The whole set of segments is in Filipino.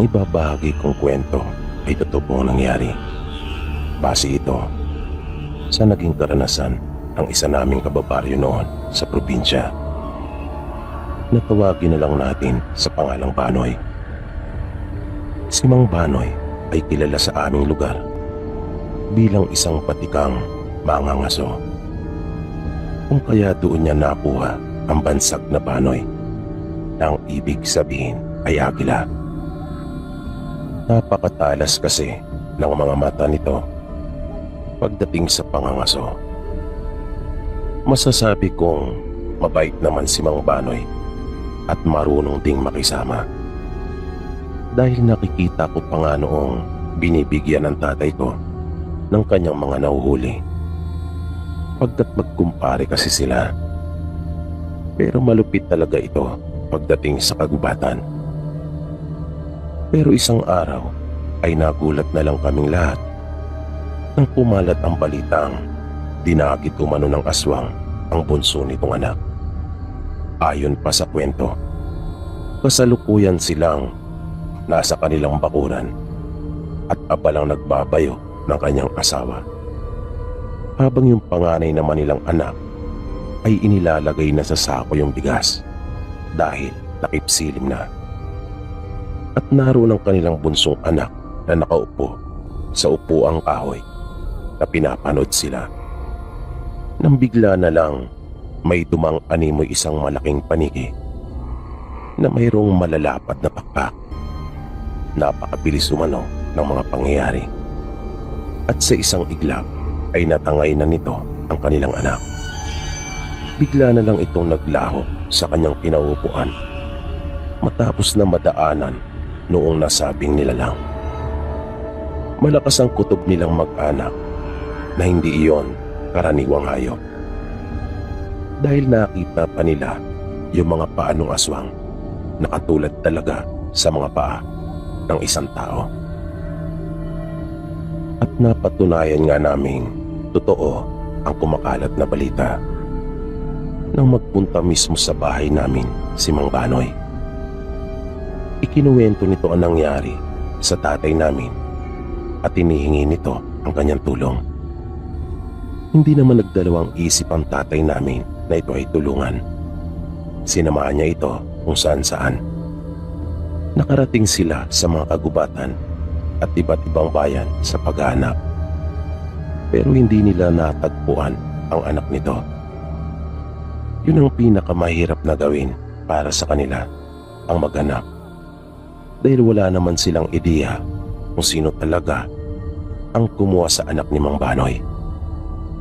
Ang ibabahagi kong kwento ay totoo pong nangyari. Base ito sa naging karanasan ng isa naming kababaryo noon sa probinsya. Natawagin na lang natin sa pangalang Banoy. Si Mang Banoy ay kilala sa aming lugar bilang isang patikang mangangaso. Kung kaya doon niya nakuha ang bansag na Banoy, na ang ibig sabihin ay agila. Napakatalas kasi ng mga mata nito pagdating sa pangangaso. Masasabi kong mabait naman si Mang Banoy at marunong ding makisama. Dahil nakikita ko pa nga noong binibigyan ng tatay ko ng kanyang mga nahuhuli. Pagkat magkumpare kasi sila. Pero malupit talaga ito pagdating sa kagubatan. Pero isang araw ay nagulat na lang kaming lahat nang kumalat ang balitang dinagit umano ng aswang ang bunso nitong anak. Ayon pa sa kwento, kasalukuyan silang nasa kanilang bakuran at abalang nagbabayo ng kanyang asawa. Habang yung panganay naman nilang anak ay inilalagay na sa sako yung bigas dahil takipsilim na. At naroon ang kanilang bunsong anak na nakaupo sa upuang kahoy na pinapanood sila. Nang bigla na lang may dumang animoy isang malaking paniki na mayroong malalapad na pakpak. Napakabilis umano ng mga pangyayari at sa isang iglap ay natangay na nito ang kanilang anak. Bigla na lang itong naglaho sa kanyang kinauupuan matapos na madaanan noong nasabing nilalang. Malakas ang kutob nilang mag-anak na hindi iyon karaniwang hayop. Dahil nakita pa nila yung mga paa ng aswang na katulad talaga sa mga paa ng isang tao. At napatunayan nga naming totoo ang kumakalat na balita nang magpunta mismo sa bahay namin si Mang Banoy. Ikinuwento nito ang nangyari sa tatay namin at hinihingi nito ang kanyang tulong. Hindi naman nagdalawang isip ang tatay namin na ito ay tulungan. Sinamahan niya ito kung saan-saan. Nakarating sila sa mga kagubatan at iba't ibang bayan sa paghahanap. Pero hindi nila natagpuan ang anak nito. Yun ang pinakamahirap na gawin para sa kanila, ang maghanap. Dahil wala naman silang ideya kung sino talaga ang kumuha sa anak ni Mang Banoy.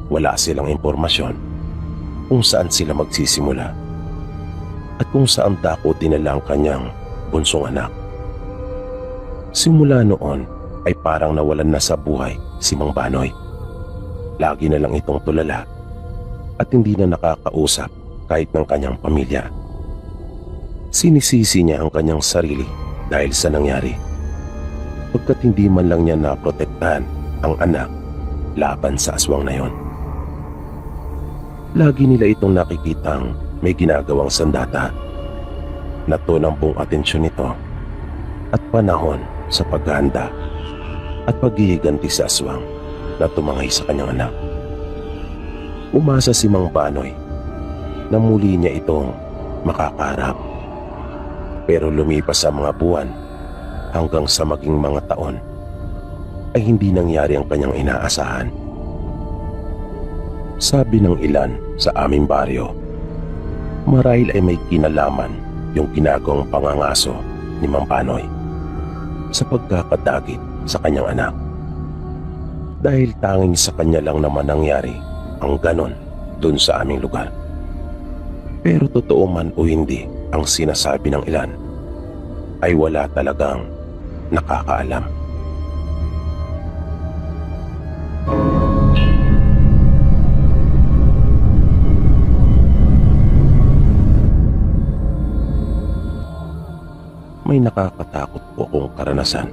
Wala silang impormasyon kung saan sila magsisimula at kung saan dako dinala ang kanyang bunsong anak. Simula noon ay parang nawalan na sa buhay si Mang Banoy. Lagi na lang itong tulala at hindi na nakakausap kahit ng kanyang pamilya. Sinisisi niya ang kanyang sarili dahil sa nangyari, pagkat hindi man lang niya naprotektahan ang anak laban sa aswang na yon. Lagi nila itong nakikitang may ginagawang sandata. Natunang buong atensyon nito at panahon sa paghahanda at paghihiganti sa aswang na tumangay sa kanyang anak. Umasa si Mang Banoy na muli niya itong makakarap. Pero lumipas sa mga buwan hanggang sa maging mga taon ay hindi nangyari ang kanyang inaasahan. Sabi ng ilan sa aming baryo, marahil ay may kinalaman yung ginagawang pangangaso ni Mang Banoy sa pagkakadagit sa kanyang anak. Dahil tanging sa kanya lang naman nangyari ang ganon dun sa aming lugar. Pero totoo man o hindi ang sinasabi ng ilan, ay wala talagang nakakaalam. May nakakatakot po akong karanasan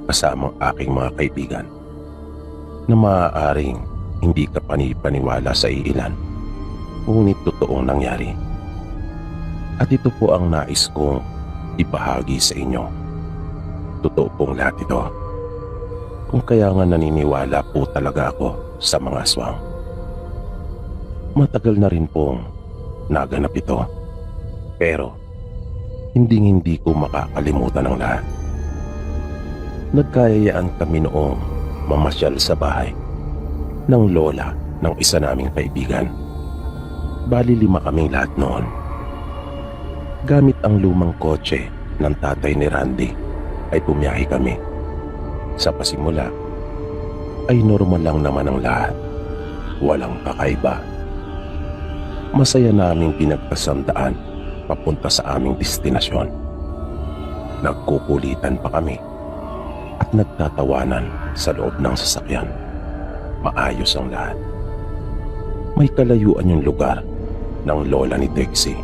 kasamang aking mga kaibigan na maaaring hindi ka panipaniwala sa iilan, ngunit totoong nangyari. At ito po ang nais kong ibahagi sa inyo. Totoo pong lahat ito. Kung kaya nga naniniwala po talaga ako sa mga aswang. Matagal na rin pong naganap ito. Pero hindi ko makakalimutan ang lahat. Nagkayayaan kami noong mamasyal sa bahay ng lola ng isa naming kaibigan. Bali 5 kaming lahat noon. Gamit ang lumang kotse ng tatay ni Randy ay bumiyahe kami. Sa pasimula ay normal lang naman ang lahat. Walang kakaiba. Masaya naming pinagkasandaan papunta sa aming destinasyon. Nagkukulitan pa kami at nagtatawanan sa loob ng sasakyan. Maayos ang lahat. May kalayuan yung lugar ng lola ni Trixie.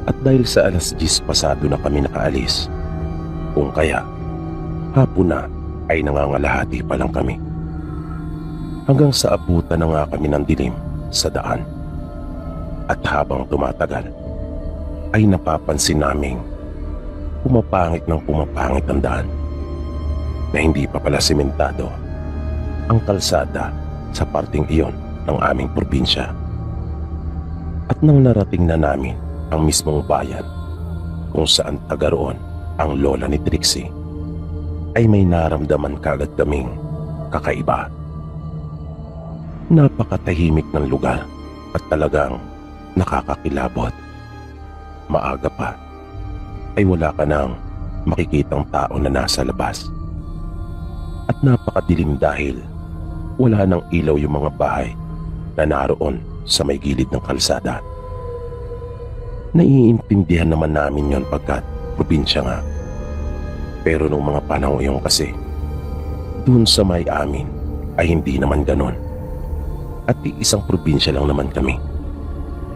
At dahil sa 10:00 pasado na kami nakaalis, kung kaya hapon na ay nangangalahati pa lang kami. Hanggang sa abutan na nga kami ng dilim sa daan. At habang tumatagal, ay napapansin naming pumapangit ang daan na hindi pa pala sementado ang kalsada sa parting iyon ng aming probinsya. At nang narating na namin ang mismong bayan kung saan taga roon ang lola ni Trixie, ay may naramdaman kagad kaming kakaiba. Napakatahimik ng lugar at talagang nakakakilabot. Maaga pa ay wala ka nang makikitang tao na nasa labas. At napakadilim dahil wala nang ilaw yung mga bahay na naroon sa may gilid ng kalsada. Naiintindihan naman namin yon pagkat probinsya nga. Pero nung mga panahon yun kasi, dun sa may amin ay hindi naman ganon. At isang probinsya lang naman kami.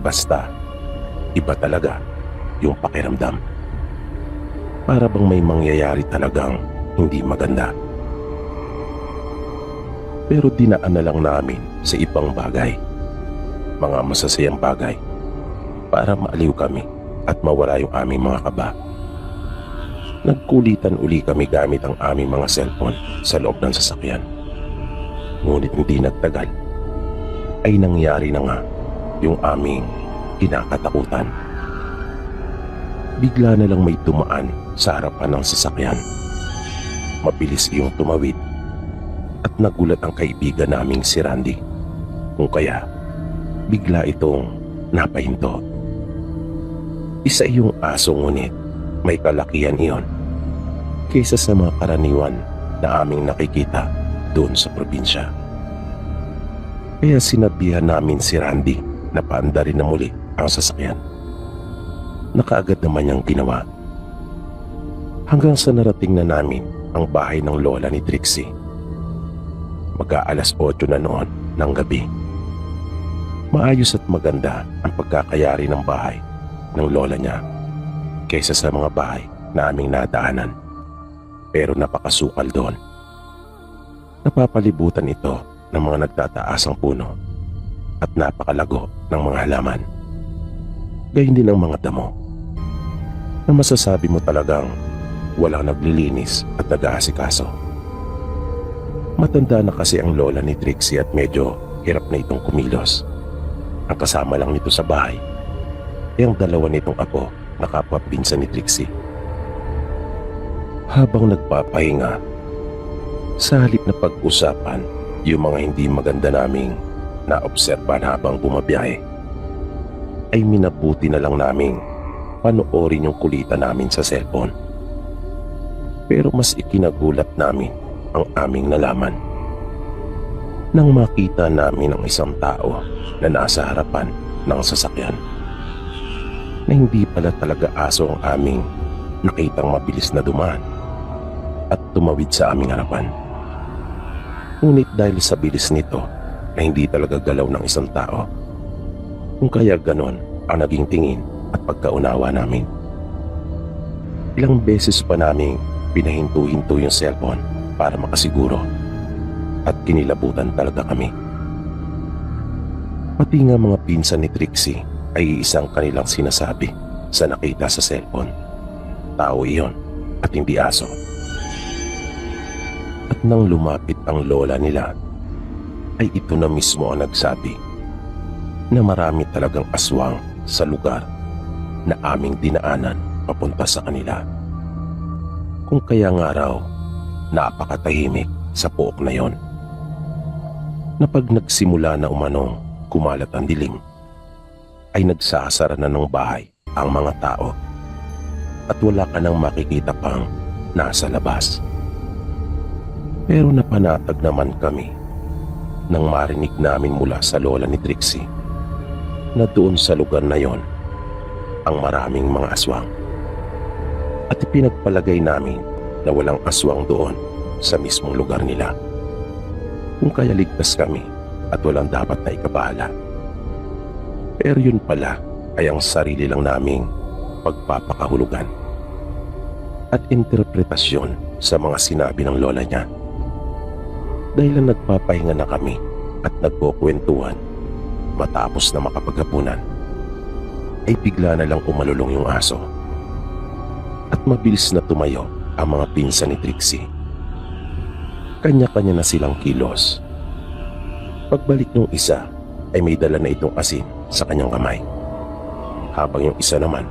Basta, iba talaga yung pakiramdam. Para bang may mangyayari talagang hindi maganda. Pero dinaan na lang namin sa ibang bagay. Mga masasayang bagay para maaliw kami at mawala yung aming mga kaba. Nagkulitan uli kami gamit ang aming mga cellphone sa loob ng sasakyan. Ngunit hindi nagtagal ay nangyari na nga yung aming kinakatakutan. Bigla na lang may tumaan sa harapan ng sasakyan. Mabilis iyong tumawid at nagulat ang kaibigan naming si Randy. Kung kaya, bigla itong napahinto. Isa iyong aso ngunit may kalakihan iyon kaysa sa mga karaniwan na aming nakikita doon sa probinsya. Kaya sinabihan namin si Randy na paandarin na muli ang sasakyan. Nakaagad naman niyang ginawa. Hanggang sa narating na namin ang bahay ng lola ni Trixie. Mag-aalas 8 na noon ng gabi. Maayos at maganda ang pagkakayari ng bahay ng lola niya kaysa sa mga bahay na aming nadaanan. Pero napakasukal doon. Napapalibutan ito ng mga nagtataasang puno at napakalago ng mga halaman. Gayun din ang mga damo na masasabi mo talagang walang naglilinis at nag-aasikaso. Matanda na kasi ang lola ni Trixie at medyo hirap na itong kumilos. Ang kasama lang nito sa bahay ay ang 2 nitong apo na kapwa-pinsan ni Trixie. Habang nagpapahinga, sa halip na pag-usapan yung mga hindi maganda naming naobserban habang bumabiyahe, ay minabuti na lang naming panoorin yung kulitan namin sa cellphone. Pero mas ikinagulat namin ang aming nalaman nang makita namin ang isang tao na nasa harapan ng sasakyan, na hindi pala talaga aso ang aming nakitang mabilis na dumaan at tumawid sa aming harapan. Ngunit dahil sa bilis nito na hindi talaga galaw ng isang tao, kung kaya ganon ang naging tingin at pagkaunawa namin. Ilang beses pa naming pinahinto-hinto yung cellphone para makasiguro at kinilabutan talaga kami. Pati nga mga pinsan ni Trixie ay isang kanilang sinasabi sa nakita sa cellphone. Tao iyon at hindi aso. Nang lumapit ang lola nila, ay ito na mismo ang nagsabi na marami talagang aswang sa lugar na aming dinaanan papunta sa kanila. Kung kaya nga raw, napakatahimik sa pook na yon. Na pag nagsimula na umanong kumalat ang dilim, ay nagsasara na ng bahay ang mga tao at wala ka nang makikita pang nasa labas. Pero napanatag naman kami nang marinig namin mula sa lola ni Trixie na doon sa lugar na yon ang maraming mga aswang. At ipinagpalagay namin na walang aswang doon sa mismong lugar nila. Kung kaya ligtas kami at walang dapat na ikabahala. Pero yun pala ay ang sarili lang naming pagpapakahulugan at interpretasyon sa mga sinabi ng lola niya. Dahil lang nagpapahinga na kami at nagkukwentuhan matapos na makapaghapunan, ay bigla na lang umalulong yung aso at mabilis na tumayo ang mga pinsan ni Trixie. Kanya-kanya na silang kilos. Pagbalik ng isa ay may dala na itong asin sa kanyang kamay, habang yung isa naman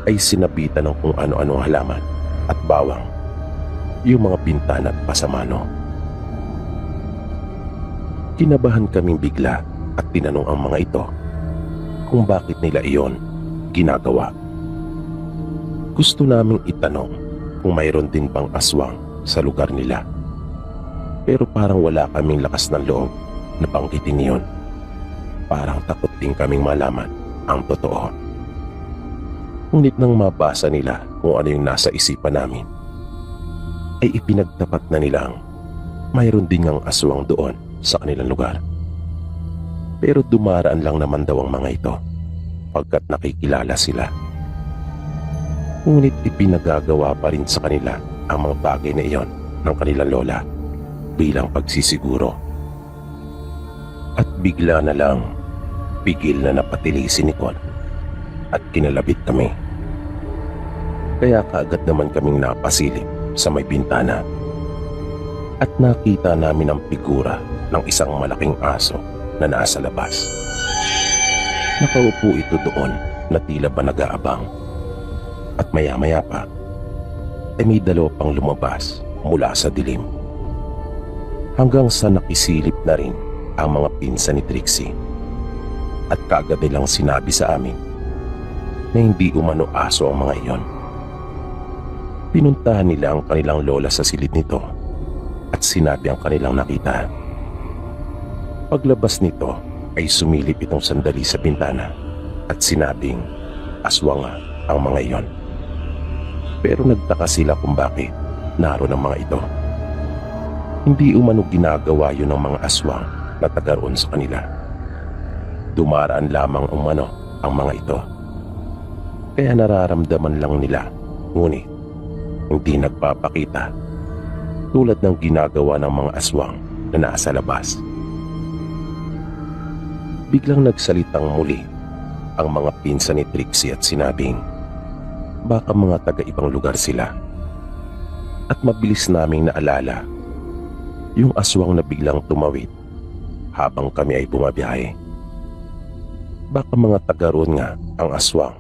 ay sinabitan ng kung ano-ano halaman at bawang yung mga bintana at pasamano. Kinabahan kaming bigla at tinanong ang mga ito kung bakit nila iyon ginagawa. Gusto naming itanong kung mayroon din bang aswang sa lugar nila, pero parang wala kaming lakas ng loob na banggitin iyon. Parang takot din kaming malaman ang totoo. Ngunit nang mabasa nila kung ano yung nasa isipan namin, ay ipinagtapat na nilang mayroon din ngang aswang doon sa kanilang lugar. Pero dumaraan lang naman daw ang mga ito pagkat nakikilala sila. Ngunit ipinagagawa pa rin sa kanila ang mga bagay na iyon ng kanilang lola bilang pagsisiguro. At bigla na lang, pigil na napatili si Nicole at kinalabit kami. Kaya kaagad naman kaming napasilip sa may bintana at nakita namin ang figura ng isang malaking aso na nasa labas. Nakaupo ito doon na tila ba nag-aabang. At maya-maya pa ay may dalawa pang lumabas mula sa dilim. Hanggang sa nakisilip na rin ang mga pinsan ni Trixie. At kaagad nilang sinabi sa amin na hindi umano aso ang mga iyon. Pinuntahan nila ang kanilang lola sa silid nito at sinabi ang kanilang nakita. Paglabas nito ay sumilip itong sandali sa bintana at sinabing aswang nga ang mga iyon. Pero nagtaka sila kung bakit naroon ang mga ito. Hindi umano ginagawa yun ng mga aswang na taga roon sa kanila. Dumaraan lamang umano ang mga ito. Kaya nararamdaman lang nila, ngunit hindi nagpapakita tulad ng ginagawa ng mga aswang na nasa labas. Biglang nagsalitang muli ang mga pinsan ni Trixie at sinabing baka mga taga-ibang lugar sila. At mabilis naming naalala yung aswang na biglang tumawid habang kami ay bumabiyahe. Baka mga taga roon nga ang aswang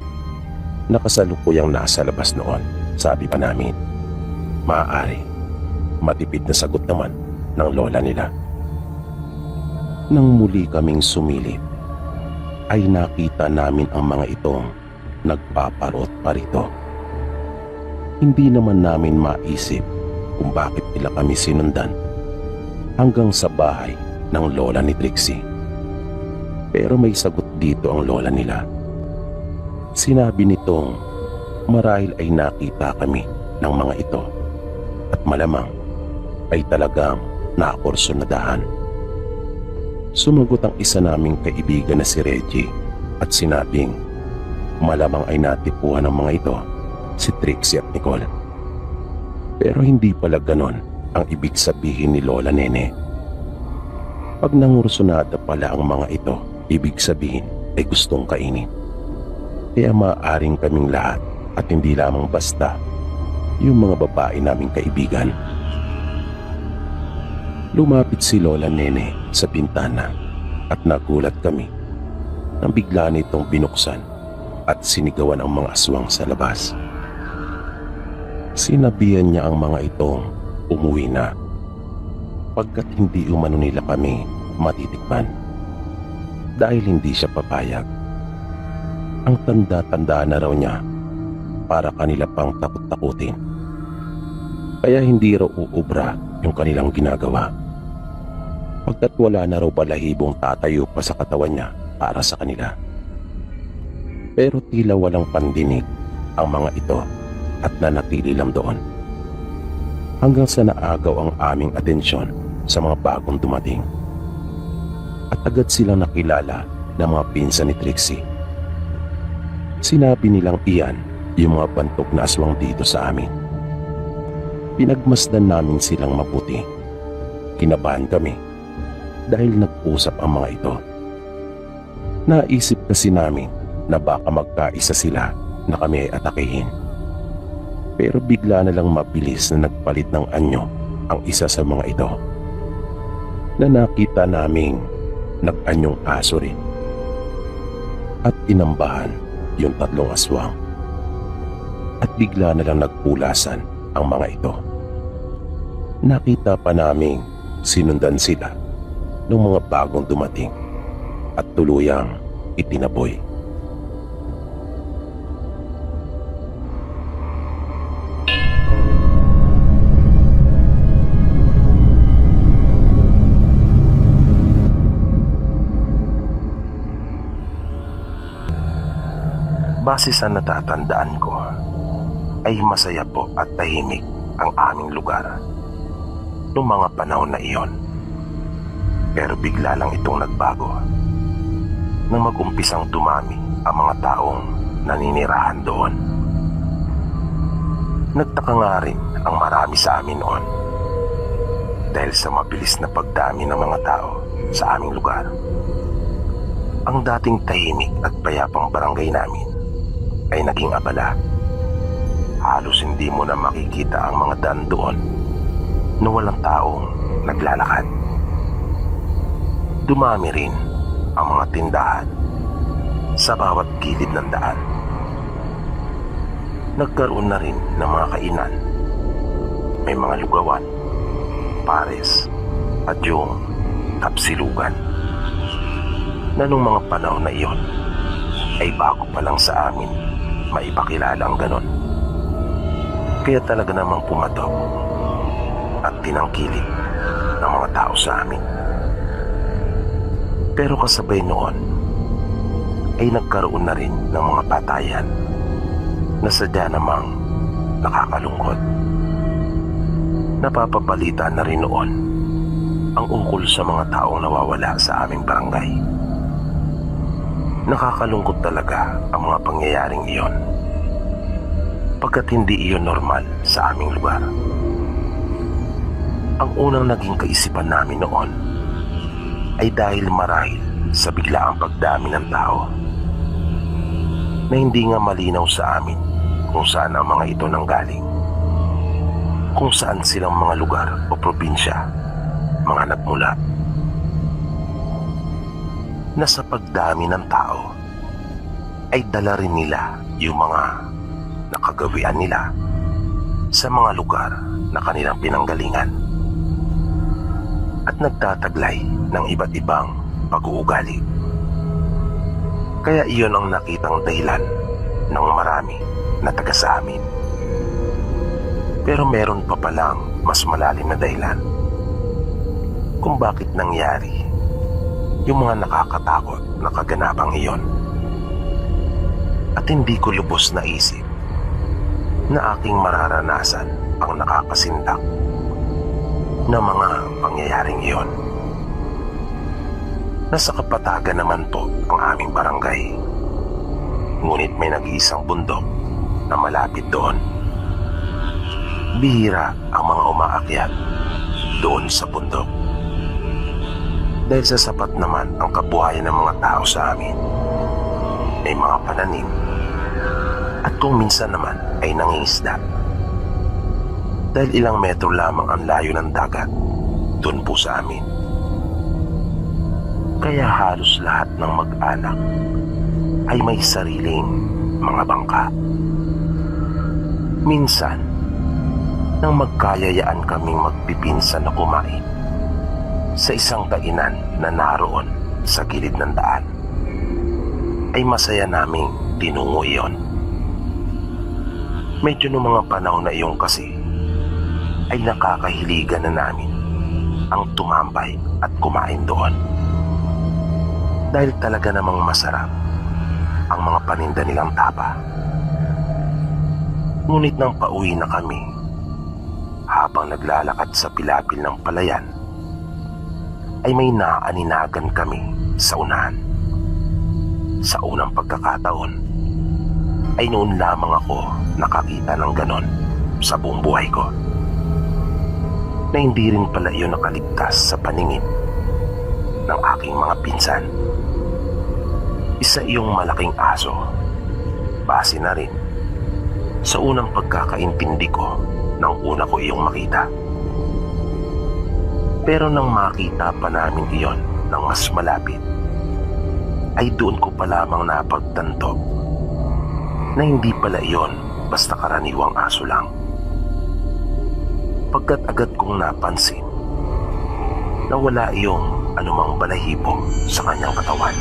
na kasalukuyang nasa labas noon, sabi pa namin. Maaari, matipid na sagot naman ng lola nila. Nang muli kaming sumilip, ay nakita namin ang mga itong nagpaparot pa rito. Hindi naman namin maisip kung bakit nila kami sinundan hanggang sa bahay ng lola ni Trixie. Pero may sagot dito ang lola nila. Sinabi nitong marahil ay nakita kami ng mga ito at malamang ay talagang nakursunadahan. Sumagot ang isa naming kaibigan na si Reggie at sinabing malamang ay natipuhan ng mga ito si Trixie at Nicole. Pero hindi pala ganon ang ibig sabihin ni Lola Nene. Pag nangursunada pala ang mga ito, ibig sabihin ay gustong kainin. Kaya maaaring kaming lahat at hindi lamang basta yung mga babae naming kaibigan Lumapit si Lola Nene sa bintana at nagulat kami nang bigla nitong binuksan at sinigawan ang mga aswang sa labas. Sinabihan niya ang mga itong umuwi na pagkat hindi umano nila kami matitikman dahil hindi siya papayag. Ang tanda-tanda na raw niya para kanila pang takot-takutin. Kaya hindi raw uubra yung kanilang ginagawa. Pagkat wala na raw balahibong tatayo pa sa katawan niya para sa kanila. Pero tila walang pandinig ang mga ito at nanatili lang doon. Hanggang sa naagaw ang aming atensyon sa mga bagong dumating. At agad silang nakilala ng mga pinsan ni Trixie. Sinabi nilang iyan yung mga bantog na aswang dito sa amin. Pinagmasdan namin silang mabuti. Kinabahan kami dahil nag-usap ang mga ito. Naisip kasi namin na baka magkaisa sila na kami ay atakihin. Pero bigla na lang mabilis na nagpalit ng anyo ang isa sa mga ito. Na nakita naming nag-anyong aso rin. At inambahan yung tatlong aswang. At bigla na lang nagpulasan ang mga ito. Nakita pa naming sinundan sila ng mga bagong dumating at tuluyang itinaboy. Base sa natatandaan ko, ay masaya po at tahimik ang aming lugar noong mga panahon na iyon. Pero bigla lang itong nagbago nang mag-umpisang dumami ang mga taong naninirahan doon. Nagtaka nga rin ang marami sa amin noon dahil sa mabilis na pagdami ng mga tao sa aming lugar. Ang dating tahimik at payapang barangay namin ay naging abala. Halos hindi mo na makikita ang mga daan doon na walang taong naglalakad. Dumami rin ang mga tindahan sa bawat gilid ng daan. Nagkaroon na rin ng mga kainan. May mga lugawan, pares, at yung kapsilugan na nung mga panahon na iyon ay bago pa lang sa amin maipakilala ang ganon. Kaya talaga namang pumatok at tinangkilik ng mga tao sa amin. Pero kasabay noon ay nagkaroon na rin ng mga patayan na sadya namang nakakalungkot. Napapabalita na rin noon ang ukol sa mga taong nawawala sa aming barangay. Nakakalungkot talaga ang mga pangyayaring iyon pagkat hindi iyon normal sa aming lugar. Ang unang naging kaisipan namin noon ay dahil marahil sa biglaang pagdami ng tao na hindi nga malinaw sa amin kung saan ang mga ito nanggaling, kung saan silang mga lugar o probinsya mga nagmula. Na sa pagdami ng tao ay dala rin nila yung mga nakagawian nila sa mga lugar na kanilang pinanggalingan at nagtataglay ng iba't ibang pag-uugali. Kaya iyon ang nakitang dahilan ng marami na taga sa amin. Pero meron pa palang mas malalim na dahilan kung bakit nangyari yung mga nakakatakot na kaganapang iyon. At hindi ko lubos na isip na aking mararanasan ang nakakasindak na mga pangyayaring iyon. Nasa kapatagan naman po ang aming barangay. Ngunit may nag-iisang bundok na malapit doon. Bihira ang mga umaakyat doon sa bundok. Dahil sa sapat naman ang kabuhayan ng mga tao sa amin. May mga pananim at kung minsan naman ay nangingisda. Dahil ilang metro lamang ang layo ng dagat doon po sa amin. Kaya halos lahat ng mag-anak ay may sariling mga bangka. Minsan, nang magkayayaan kaming magpipinsan na kumain sa isang kainan na naroon sa gilid ng daan, ay masaya naming tinungo iyon. Medyo noong mga panahon na iyon kasi ay nakakahiligan na namin ang tumambay at kumain doon. Dahil talaga namang masarap ang mga paninda nilang tapa. Ngunit nang pauwi na kami, habang naglalakad sa pilapil ng palayan, ay may naaninagan kami sa unahan. Sa unang pagkakataon, ay noon lamang ako nakakita ng ganon sa buong buhay ko. Na hindi rin pala iyon nakaligtas sa paningin ng aking mga pinsan. Isa iyong malaking aso, base na rin sa unang pagkakaintindi ko nang una ko iyong makita. Pero nang makita pa namin iyon ng mas malapit, ay doon ko pa lamang napagtanto na hindi pala iyon basta karaniwang aso lang. Pagkat agad kong napansin na wala iyong anumang balahibo sa kanyang katawan,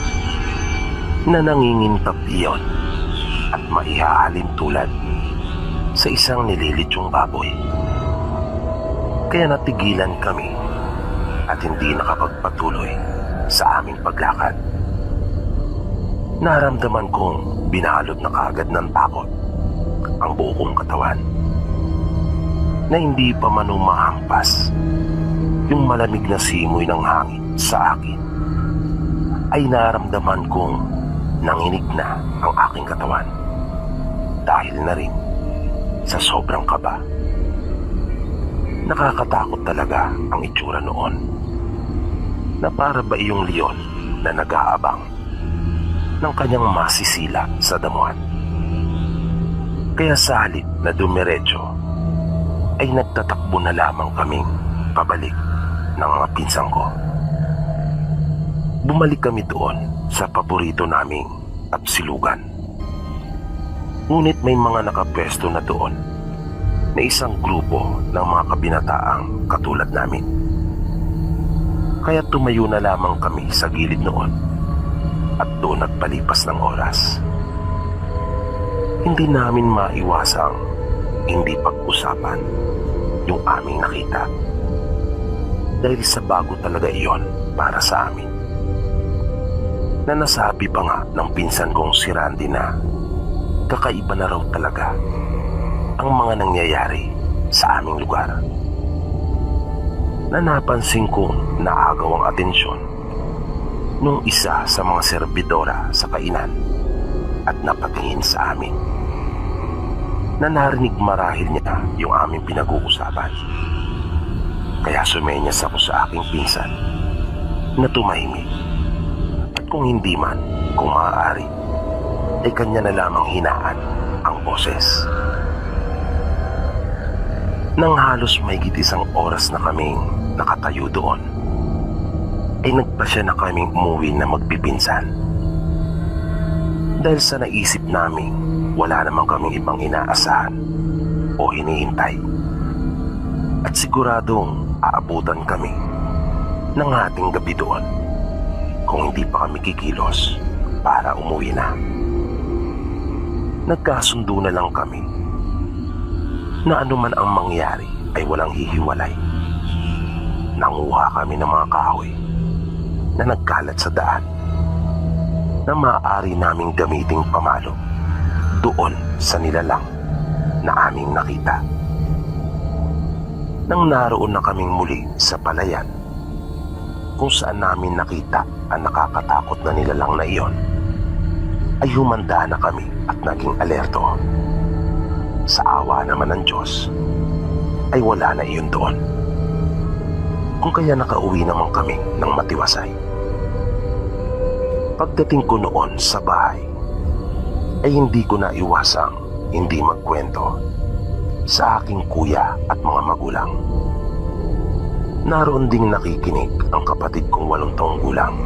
na nangingintap iyon at maihahalin tulad sa isang nililitsyong baboy. Kaya natigilan kami at hindi nakapagpatuloy sa aming paglakad. Naramdaman kong binalot na kaagad ng takot ang buo kong katawan, na hindi pa man umahampas yung malamig na simoy ng hangin sa akin, ay naramdaman kong nanginig na ang aking katawan dahil na rin sa sobrang kaba. Nakakatakot talaga ang itsura noon, na para ba iyong leon na nag-aabang ng kanyang masisila sa damuhan. Kaya sa halip na dumiretso, ay nagtatakbo na lamang kaming pabalik ng mga pinsang ko. Bumalik kami doon sa paborito naming tapsilugan. Ngunit may mga nakapwesto na doon na isang grupo ng mga kabinataang katulad namin. Kaya tumayo na lamang kami sa gilid noon at doon nagpalipas ng oras. Hindi namin maiwasang hindi pag-usapan yung aming nakita, dahil sa bago talaga iyon para sa amin. Na nasabi pa nga ng pinsan kong si Randy na kakaiba na raw talaga ang mga nangyayari sa aming lugar. Na napansin kong naagaw ang atensyon nung isa sa mga serbidora sa kainan at napatingin sa amin, na narinig marahil niya yung aming pinag-uusapan. Kaya sumenyas ako sa aking pinsan na tumahimik, at kung hindi man, kung maaari, ay kanya na lamang hinaan ang boses. Nang halos mahigit isang oras na kaming nakatayo doon, ay nagpasya na kaming umuwi na magpipinsan. Dahil sa naisip naming wala naman kaming ibang inaasahan o hinihintay, at siguradong aabutan kami ng ating gabi doon kung hindi pa kami kikilos para umuwi na. Nagkasundo na lang kami na anuman ang mangyari ay walang hihiwalay. Nanguha kami ng mga kahoy na nagkalat sa daan na maaari naming gamiting pamalo doon sa nilalang na aming nakita. Nang naroon na kaming muli sa palayan kung saan namin nakita ang nakakatakot na nilalang na iyon, ay humanda na kami at naging alerto. Sa awa naman ng Diyos, ay wala na iyon doon. Kung kaya nakauwi naman kami ng matiwasay. Pagdating ko noon sa bahay, ay hindi ko na iwasang hindi magkwento sa aking kuya at mga magulang. Naroon ding nakikinig ang kapatid kong 8 taong gulang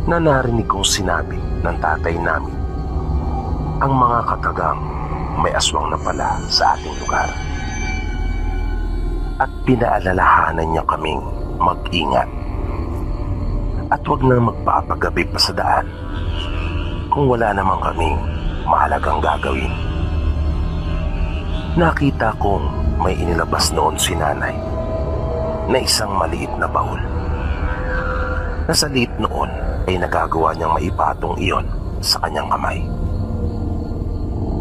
na narinig kong sinabi ng tatay namin ang mga katagang may aswang na pala sa ating lugar. At pinaalalahanan niya kaming mag-ingat at wag na magpapagabi pa sa daan kung wala naman kaming mahalagang gagawin. Nakita kong may inilabas noon si nanay na isang maliit na baul. Nasa liit noon ay nagagawa niyang maipatong iyon sa kanyang kamay.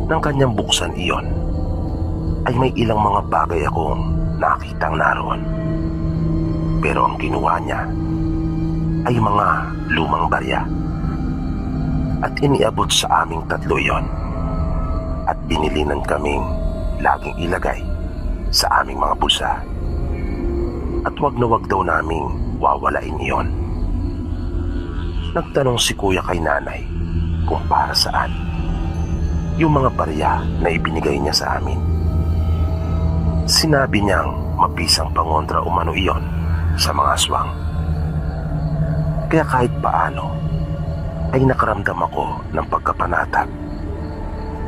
Nang kanyang buksan iyon, ay may ilang mga bagay akong nakitang naroon. Pero ang kinuha niya ay mga lumang barya. At iniabot sa aming 3 iyon. At binilinan kaming laging ilagay sa aming mga bulsa. At wag na wag daw naming wawalain iyon. Nagtanong si kuya kay nanay kung para saan yung mga barya na ibinigay niya sa amin. Sinabi niyang mabisang pangontra umano iyon sa mga aswang. Kaya kahit paano ay nakaramdam ako ng pagkapanatag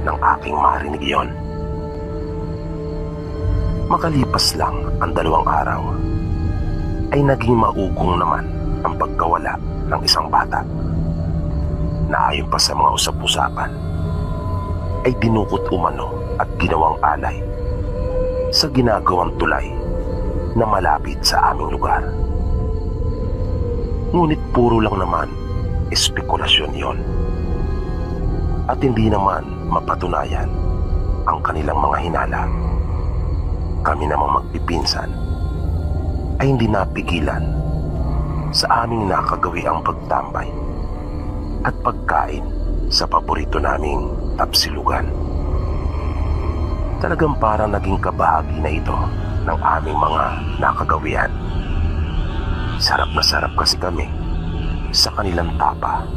ng aking marinig iyon. Makalipas lang ang 2 araw ay naging maugong naman ang pagkawala ng isang bata na ayon pa sa mga usap-usapan ay dinukot umano at ginawang alay sa ginagawang tulay na malapit sa aming lugar. Ngunit puro lang naman espekulasyon yon at hindi naman mapatunayan ang kanilang mga hinala. Kami namang magpipinsan ay hindi napigilan sa aming nakagawi ang pagtambay at pagkain sa paborito naming tapsilugan. Talagang parang naging kabahagi na ito ng aming mga nakagawian. Sarap na sarap kasi kami sa kanilang tapa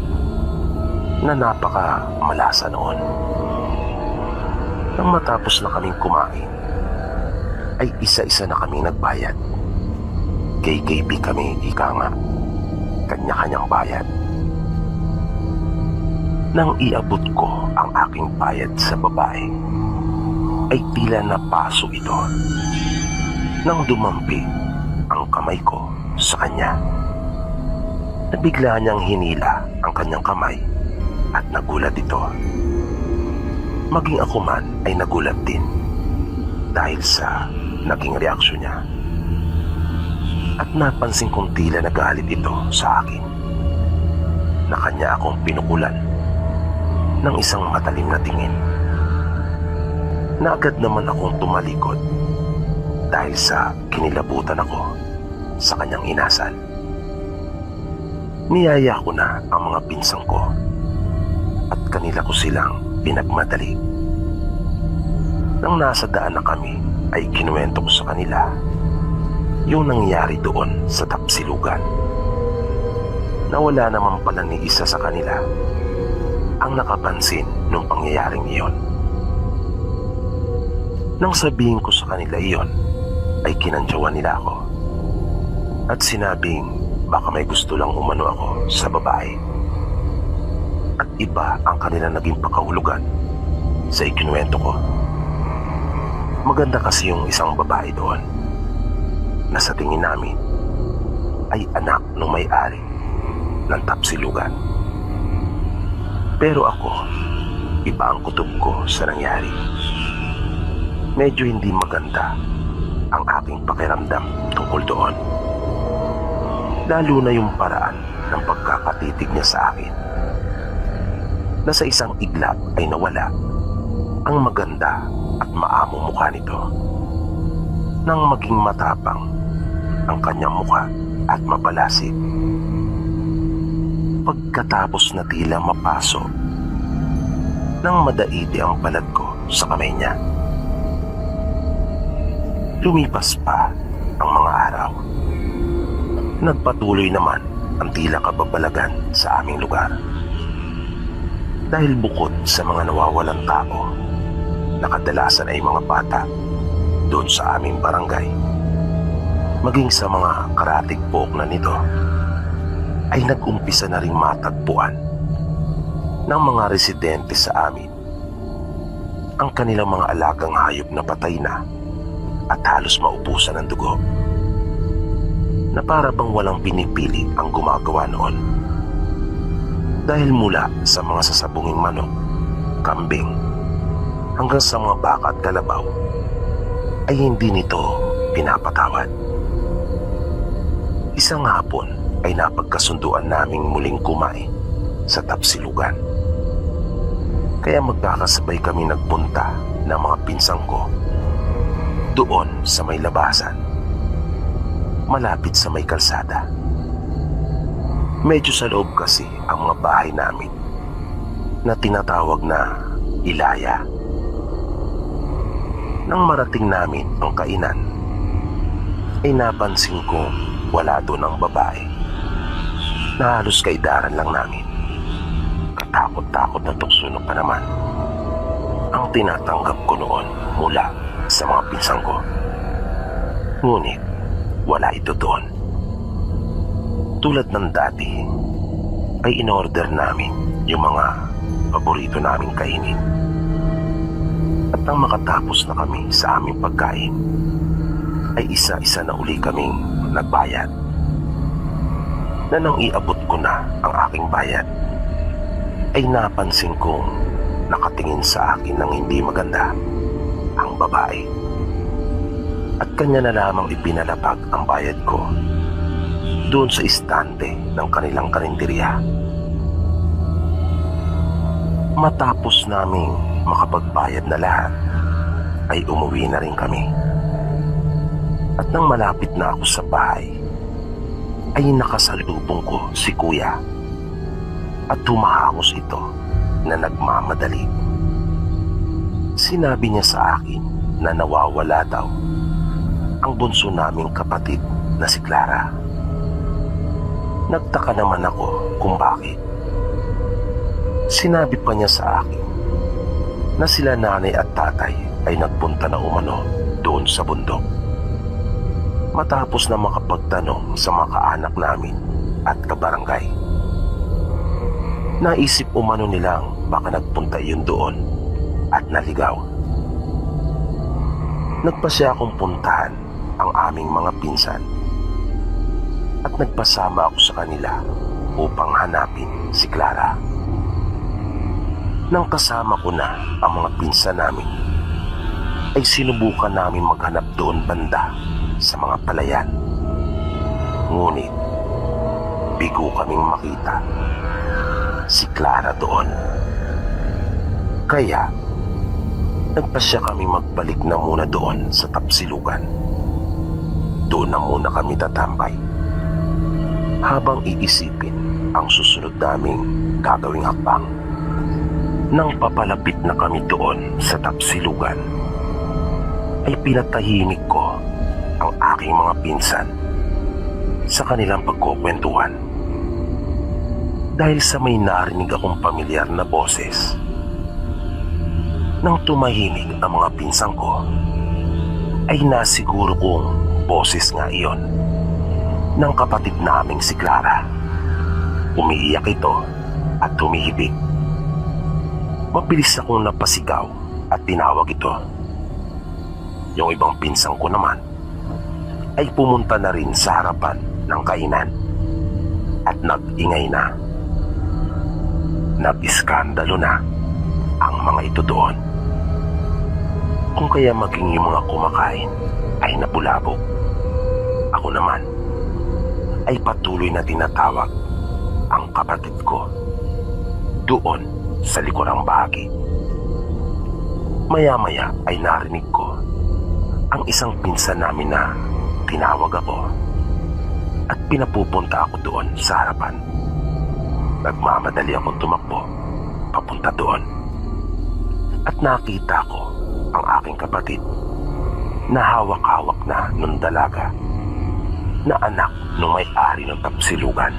na napaka malasa noon. Nang matapos na kaming kumain, ay isa-isa na kami nagbayad. KKB kami, ika nga, kanya-kanyang bayad. Nang iabot ko ang aking bayad sa babae, ay tila napaso ito. Nang dumampi ang kamay ko sa kanya, nabigla niyang hinila ang kanyang kamay at nagulat ito. Maging ako man ay nagulat din dahil sa naging reaksyon niya. At napansin kong tila nagalit ito sa akin na kanya akong pinukulan ng isang matalim na tingin. Na agad naman akong tumalikod dahil sa kinilabutan ako sa kanyang inasal. Niyaya ko na ang mga pinsang ko at kanila ko silang pinagmadali. Nang nasa daan na kami ay kinuwento ko sa kanila yung nangyari doon sa tapsilugan. Nawala naman pala ni isa sa kanila ang nakapansin nung pangyayaring iyon. Nang sabihin ko sa kanila iyon, ay kinantyawan nila ako at sinabing baka may gusto lang umano ako sa babae. At iba ang kanila naging pakahulugan sa ikinuwento ko. Maganda kasi yung isang babae doon na sa tingin namin ay anak ng may-ari ng tapsilugan. Pero ako, iba ang kutob ko sa nangyari. Medyo hindi maganda ang aking pakiramdam tungkol doon. Lalo na yung paraan ng pagkakatitig niya sa akin, na sa isang iglap ay nawala ang maganda at maamong mukha nito. Nang maging matapang ang kanyang mukha at mapalasip. Pagkatapos na tila mapaso nang madaidi ang balat ko sa kamay niya. Lumipas pa ang mga araw. Nagpatuloy naman ang tila kababalagan sa aming lugar. Dahil bukod sa mga nawawalang tao na kadalasan ay mga bata doon sa aming barangay, maging sa mga karatig pook na nito ay nag-umpisa na ring matagpuan ng mga residente sa amin ang kanilang mga alagang hayop na patay na at halos maubusan ng dugo, na para bang walang pinipili ang gumagawa noon. Dahil mula sa mga sasabunging manok, kambing, hanggang sa mga baka at kalabaw ay hindi nito pinapatawad. Isang hapon ay napagkasunduan naming muling kumain sa Tapsilugan. Kaya magkakasabay kami nagpunta ng mga pinsang ko doon sa may labasan, malapit sa may kalsada. Medyo sa loob kasi ang mga bahay namin na tinatawag na Ilaya. Nang marating namin ang kainan, ay napansin ko wala doon ang babae na halos kaidaran lang namin. Katakot-takot na tuksuno pa naman ang tinatanggap ko noon mula sa mga pinsang ko. Ngunit wala ito doon. Tulad ng dati ay in-order namin yung mga paborito naming kainin. At nang makatapos na kami sa aming pagkain, ay isa-isa na uli kaming nagbayad. Na nang iabot ko na ang aking bayad, ay napansin kong nakatingin sa akin ng hindi maganda ang babae. At kanya na lamang ipinalapag ang bayad ko doon sa istante ng kanilang karinderya. Matapos naming makapagbayad na lahat, ay umuwi na rin kami. At nang malapit na ako sa bahay, ay nakasalubong ko si Kuya at humahangos ito na nagmamadali. Sinabi niya sa akin na nawawala daw ang bunso naming kapatid na si Clara. Nagtaka naman ako kung bakit. Sinabi pa niya sa akin na sila nanay at tatay ay nagpunta na umano doon sa bundok. Matapos na makapagtanong sa mga kaanak namin at kabarangay, naisip umano nilang baka nagpunta iyon doon at naligaw. Nagpasya akong puntahan ang aming mga pinsan at nagpasama ako sa kanila upang hanapin si Clara. Nang kasama ko na ang mga pinsan namin, ay sinubukan namin maghanap doon banda sa mga palayan. Ngunit bigo kaming makita si Clara doon. Kaya nagpasya kami magbalik na muna doon sa Tapsilugan. Doon na muna kami tatambay habang iisipin ang susunod naming gagawing hakbang. Nang papalapit na kami doon sa Tapsilugan, ay pinatahimik ko ang aking mga pinsan sa kanilang pagkukwentuhan. Dahil sa may narinig akong pamilyar na boses. Nang tumahimik ang mga pinsan ko, ay nasiguro kong boses nga iyon ng kapatid naming si Clara. Umiiyak ito at tumihibik. Mabilis akong napasigaw at tinawag ito. Yung ibang pinsang ko naman ay pumunta na rin sa harapan ng kainan at nag-ingay na. Nag-iskandalo na ang mga ito doon. Kung kaya maging yung mga kumakain ay napulabog, ako naman ay patuloy na tinatawag ang kapatid ko doon sa likurang bahagi. Maya-maya ay narinig ko ang isang pinsan namin na tinawag ako at pinapupunta ako doon sa harapan. Nagmamadali akong tumakbo papunta doon at nakita ko ang aking kapatid na hawak-hawak na nung dalaga na anak ng may-ari ng Tapsilugan.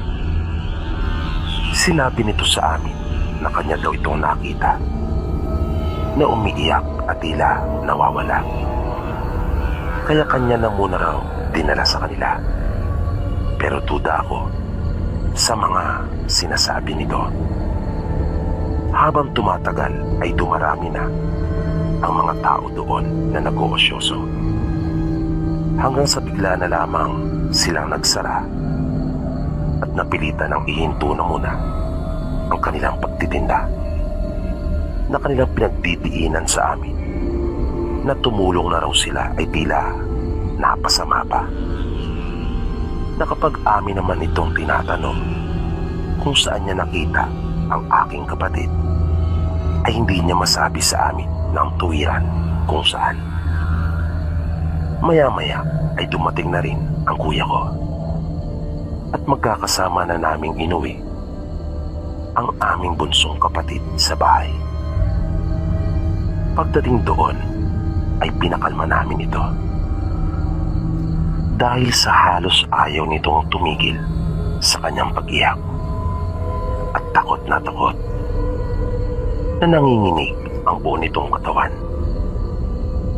Sinabi nito sa amin na kanya daw itong nakita na umiiyak at tila nawawala. Kaya kanya na muna raw dinala sa kanila. Pero duda ako sa mga sinasabi nito. Habang tumatagal ay dumarami na ang mga tao doon na nag-oosyoso. Hanggang sa bigla na lamang silang nagsara at napilitan ng ihinto na muna ang kanilang pagtitinda na kanilang pinagdidiinan sa amin. Na tumulong na raw sila ay tila napasama pa. Na kapag amin naman itong tinatanong kung saan niya nakita ang aking kapatid, ay hindi niya masabi sa amin ng tuwiran kung saan. Maya-maya ay dumating na rin ang kuya ko at magkakasama na naming inuwi ang aming bunsong kapatid sa bahay. Pagdating doon ay pinakalma namin ito dahil sa halos ayaw nitong tumigil sa kanyang pag-iyak at takot na nanginginig ang buo nitong katawan.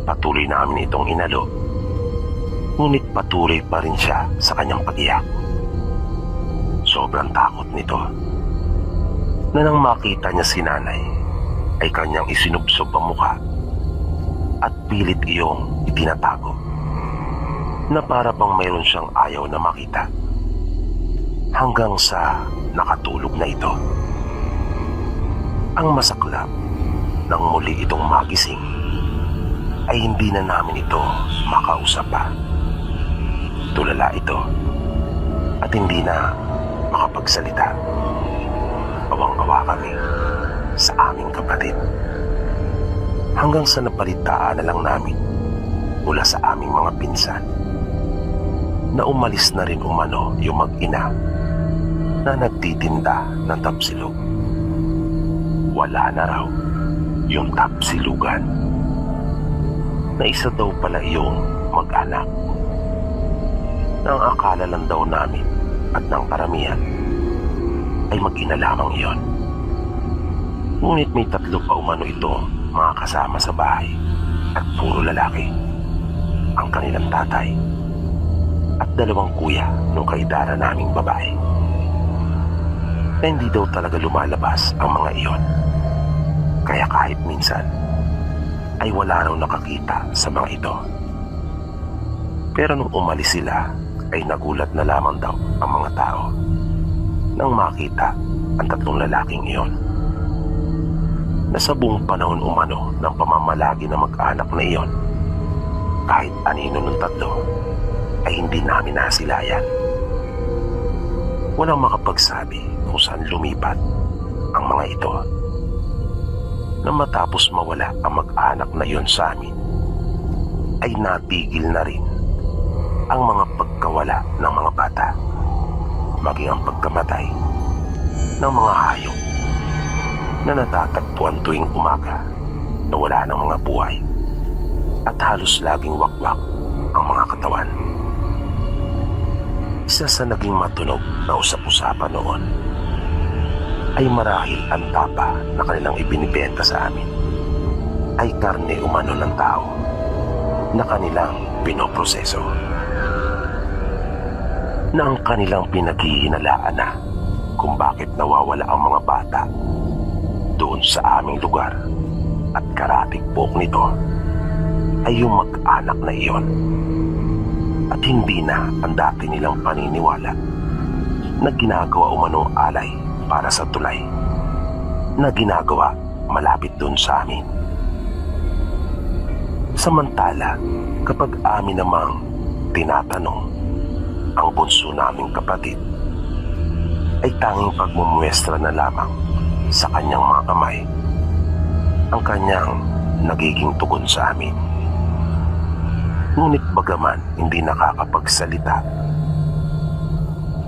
Patuloy namin itong inalo, ngunit patuloy pa rin siya sa kanyang pag-iyak. Sobrang takot nito na nang makita niya si nanay ay kanyang isinubsob ang mukha at pilit iyong itinatago na para bang mayroon siyang ayaw na makita, hanggang sa nakatulog na ito. Ang masaklap nang muli itong magising ay hindi na namin ito makausap pa. Tulala ito at hindi na makapagsalita. Awang-awa kami sa aming kapatid, hanggang sa napalitaan na lang namin mula sa aming mga pinsan na umalis na rin umano yung mag-ina na nagtitinda ng tapsilog. Wala na raw yung tapsilugan, na isa daw pala yung mag-anak, na ang akala lang daw namin at ng karamihan ay mag-ina lamang iyon. Ngunit may 3 pa umano ito mga kasama sa bahay at puro lalaki. Ang kanilang tatay at 2 kuya nung kaedara naming babae, na hindi daw talaga lumalabas ang mga iyon. Kaya kahit minsan ay wala raw nakakita sa mga ito. Pero nung umalis sila ay nagulat na lamang daw ang mga tao nang makita ang 3 lalaking iyon, na sa buong panahon umano ng pamamalagi na mag-anak na iyon, kahit anino ng 3 ay hindi namin nasilayan. Walang makapagsabi kung saan lumipat ang mga ito, na matapos mawala ang mag-anak na iyon sa amin ay natigil na rin ang mga pagkawala ng mga bata, maging ang pagkamatay ng mga hayop na natatagpuan tuwing umaga na wala ng mga buhay at halos laging wakwak ang mga katawan. Isa sa naging matunog na usap-usapan noon ay marahil ang tapa na kanilang ibinibenta sa amin ay karne umano ng tao na kanilang pinoproseso, na ang kanilang pinaghihinalaan na kung bakit nawawala ang mga bata doon sa aming lugar at karatig-pok nito ay yung mag-anak na iyon, at hindi na ang dati nilang paniniwala na ginagawa umanong alay para sa tulay na ginagawa malapit doon sa amin. Samantala, kapag amin namang tinatanong ang bunso naming kapatid, ay tanging pagmumuestra na lamang sa kanyang mga kamay ang kanyang nagiging tugon sa amin. Ngunit bagaman hindi nakakapagsalita,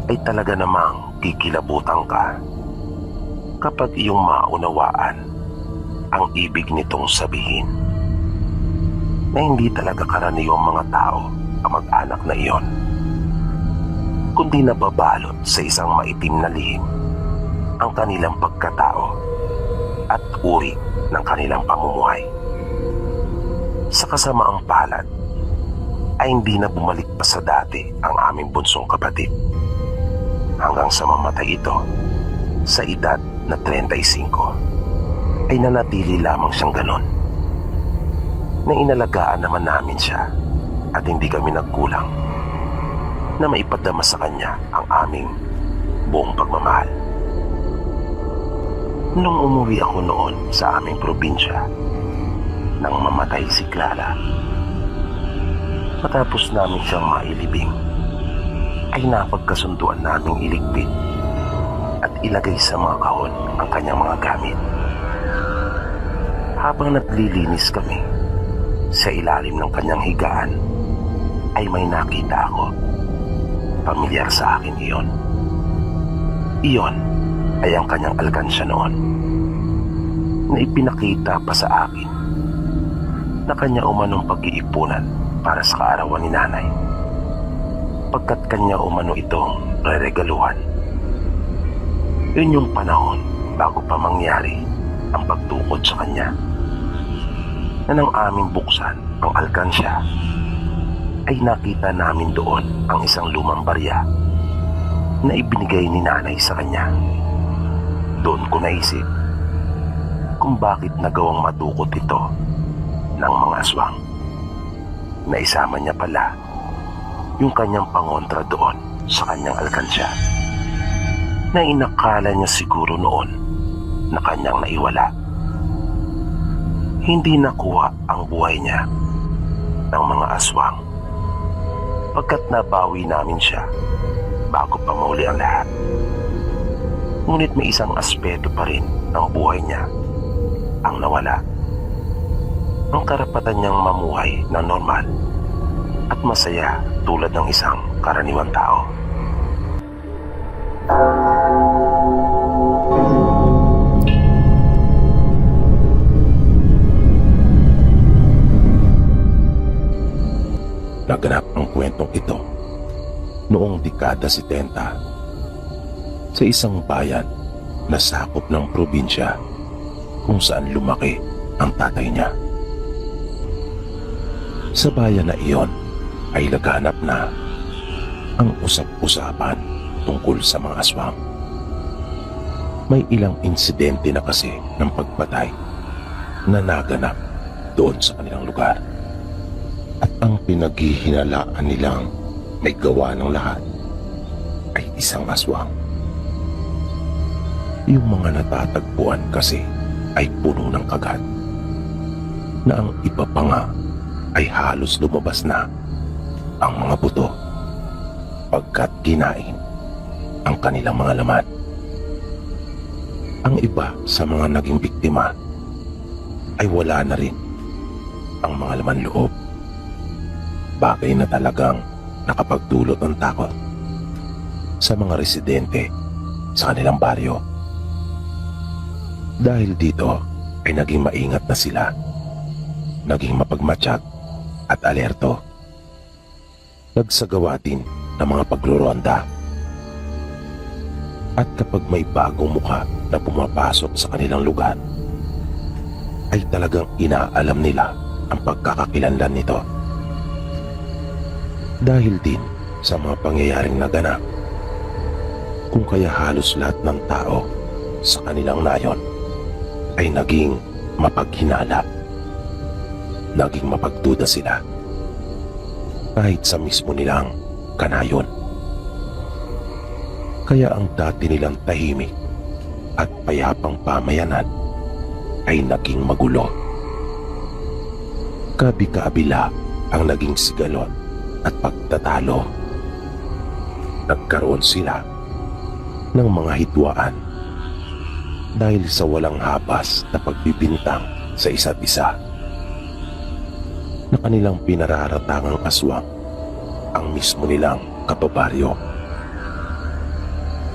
ay talaga namang kikilabutan ka kapag iyong maunawaan ang ibig nitong sabihin, na hindi talaga karaniwang mga tao ang mag-anak na iyon, kundi nababalot sa isang maitim na lihim ang kanilang pagkatao at uri ng kanilang pamumuhay. Sa kasamaang palad ay hindi na bumalik pa sa dati ang aming bunsong kapatid. Hanggang sa mamatay ito sa edad na 35 ay nanatili lamang siyang ganon. Na inalagaan naman namin siya at hindi kami nagkulang na maipadama sa kanya ang aming buong pagmamahal. Nung umuwi ako noon sa aming probinsya, nang mamatay si Clara, matapos namin siyang mailibing, ay napagkasunduan naming iligpit at ilagay sa mga kahon ang kanyang mga gamit. Habang naglilinis kami, sa ilalim ng kanyang higaan, ay may nakita ako. Pamilyar sa akin iyon. Iyon ay ang kanyang alkansya noon, na ipinakita pa sa akin na kanya umanong pag-iipunan para sa kaarawan ni nanay, pagkat kanya umano itong reregaluhan. Yun yung panahon bago pa mangyari ang pagtukod sa kanya, na nang aming buksan ang alkansya, ay nakita namin doon ang isang lumang barya na ibinigay ni nanay sa kanya. Doon ko naisip kung bakit nagawang madukot ito ng mga aswang, na isama niya pala yung kanyang pangontra doon sa kanyang alkansya, na inakala niya siguro noon na kanyang naiwala. Hindi nakuha ang buhay niya ng mga aswang, pagkat nabawi namin siya bago pa mauli ang lahat. Ngunit may isang aspeto pa rin ng buhay niya ang nawala. Ang karapatan niyang mamuhay na normal at masaya tulad ng isang karaniwang tao. Naganap ang kwentong ito noong dekada 70 sa isang bayan na sakop ng probinsya kung saan lumaki ang tatay niya. Sa bayan na iyon ay laganap na ang usap-usapan tungkol sa mga aswang. May ilang insidente na kasi ng pagpatay na naganap doon sa kanilang lugar. At ang pinaghihinalaan nilang may gawa ng lahat ay isang aswang. Yung mga natatagpuan kasi ay puno ng kagat, na ang iba pa nga ay halos lumabas na ang mga buto pagkat kinain ang kanilang mga laman. Ang iba sa mga naging biktima ay wala na rin ang mga laman loob, bagay na talagang nakapagdulot ng takot sa mga residente sa kanilang baryo. Dahil dito ay naging maingat na sila, naging mapagmatsyag at alerto. Nagsagawa din ng mga pagruronda. At kapag may bagong mukha na pumapasok sa kanilang lugar, ay talagang inaalam nila ang pagkakakilanlan nito. Dahil din sa mga pangyayaring naganap, kung kaya halos lahat ng tao sa kanilang nayon ay naging mapaghinala, naging mapagduda sila, kahit sa mismo nilang kanayon. Kaya ang dati nilang tahimik at payapang pamayanan ay naging magulo. Kabi-kabila ang naging sigalot at pagtatalo. Nagkaroon sila ng mga hidwaan dahil sa walang habas na pagbibintang sa isa't isa, na kanilang pinararatangang aswang ang mismo nilang kababaryo.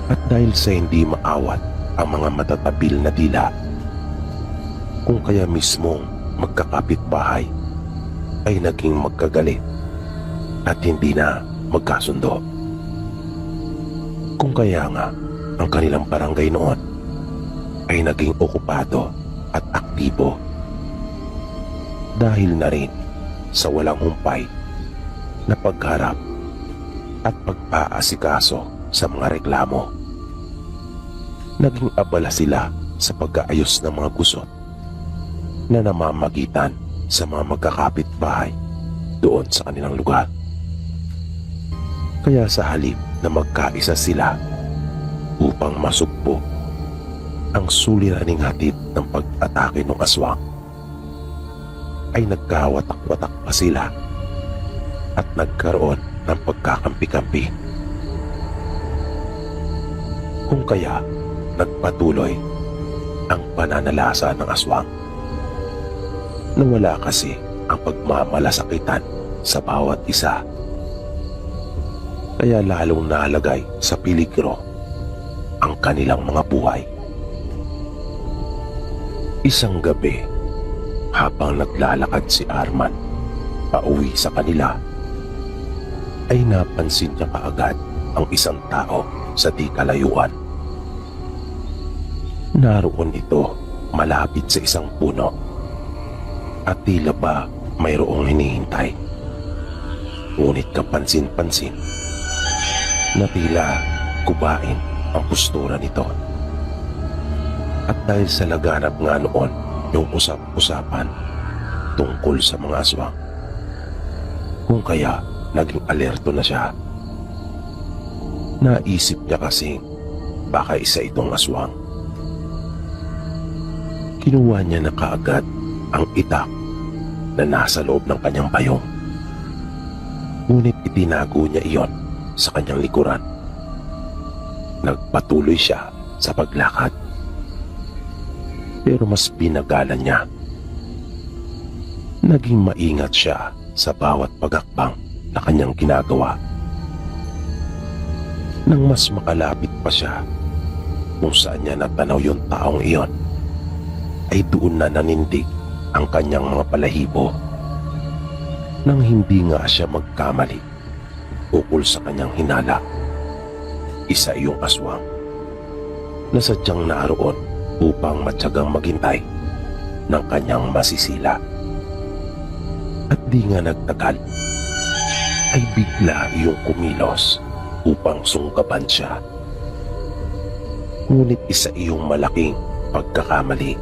At dahil sa hindi maawat ang mga matatabil na dila, kung kaya mismong magkakapitbahay ay naging magkagalit at hindi na magkasundo. Kung kaya nga ang kanilang barangay noon ay naging okupado at aktibo dahil na rin sa walang humpay na pagharap at pagpaasikaso sa mga reklamo. Naging abala sila sa pag-aayos ng mga gusot na namamagitan sa mga magkakapitbahay doon sa kanilang lugar. Kaya sa halip na magkaisa sila upang masugpo ang suliraning hatid ng pag-atake ng aswang, ay nagkawatak-watak pa sila at nagkaroon ng pagkakampi-kampi. Kung kaya nagpatuloy ang pananalasa ng aswang. Nawala kasi ang pagmamalasakitan sa bawat isa. Kaya lalong nalagay sa peligro ang kanilang mga buhay. Isang gabi, habang naglalakad si Arman pauwi sa kanila, ay napansin niya kaagad ang isang tao sa di kalayuan. Naroon ito malapit sa isang puno at tila ba mayroong hinihintay. Ngunit kapansin-pansin na tila kubain ang postura nito. At dahil sa laganap nga noon yung usap-usapan tungkol sa mga aswang, kung kaya naging alerto na siya. Naisip niya kasing baka isa itong aswang. Kinuha niya na kaagad ang itak na nasa loob ng kanyang payong. Ngunit itinago niya iyon sa kanyang likuran. Nagpatuloy siya sa paglakad. Pero mas pinagalan niya. Naging maingat siya sa bawat pagakbang na kanyang ginagawa. Nang mas makalapit pa siya kung saan niya natanaw yung taong iyon, ay doon na nanindig ang kanyang mga balahibo. Nang hindi nga siya magkamali ukol sa kanyang hinala, isa iyong aswang na sadyang naroon upang matyagang maghintay ng kanyang masisila. At di nga nagtagal, ay bigla iyong kumilos upang sunggaban siya. Ngunit isa iyong malaking pagkakamali,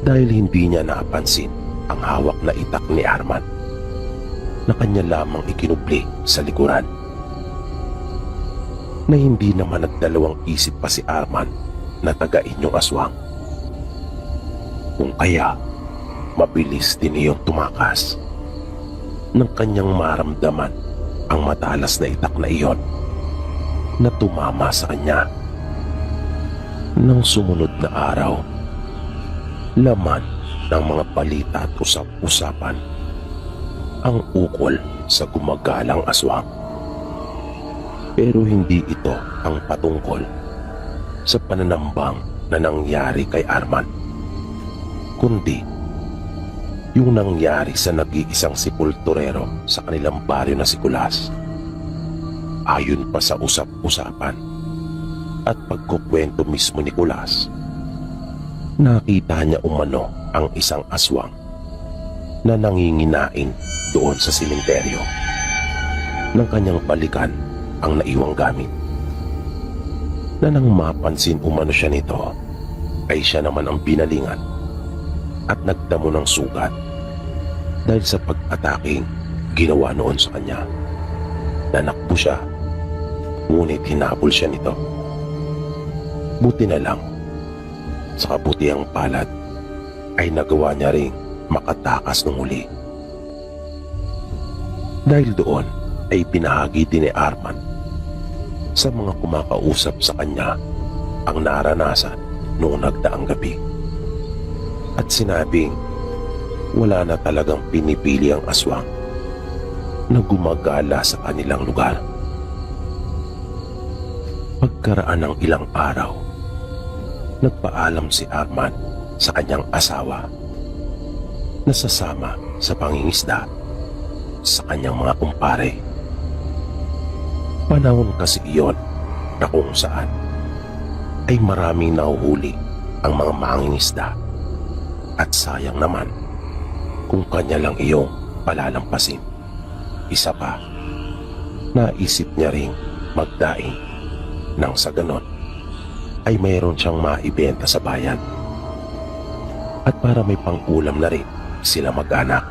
dahil hindi niya napansin ang hawak na itak ni Arman na kanya lamang ikinubli sa likuran. Na hindi naman nagdalawang isip pa si Arman na tagain yung aswang. Kung kaya, mabilis din iyong tumakas nang kanyang maramdaman ang matalas na itak na iyon na tumama sa kanya. Nang sumunod na araw, laman ng mga balita at usap-usapan ang ukol sa gumagalang aswang. Pero hindi ito ang patungkol sa pananambang na nangyari kay Arman, kundi yung nangyari sa nag-iisang sepulturero sa kanilang baryo na si Kulas. Ayon pa sa usap-usapan at pagkukwento mismo ni Kulas, nakita niya umano ang isang aswang na nanginginain doon sa sementeryo. Nang kanyang balikan ang naiwang gamit, na nang mapansin umano siya nito, ay siya naman ang binalingan at nagdamo ng sugat dahil sa pag-ataking ginawa noon sa kanya. Nanakbo siya, ngunit hinabol siya nito. Buti na lang, sa kabutihang palad, ay nagawa niya ring makatakas ng huli. Dahil doon ay pinahagi din ni Arman sa mga kumakausap sa kanya ang naranasan noong nagdaang gabi. At sinabing wala na talagang pinipili ang aswang na gumagala sa kanilang lugar. Pagkaraan ng ilang araw, nagpaalam si Arman sa kanyang asawa na sasama sa pangingisda sa kanyang mga kumpare. Panahon kasi iyon na kung saan ay maraming nahuhuli ang mga mangingisda, at sayang naman kung kanya lang iyong palalampasin. isa pa, naisip niya ring magdaing nang sa ganon ay mayroon siyang maibenta sa bayan. At para may pang-ulam na rin sila mag-anak.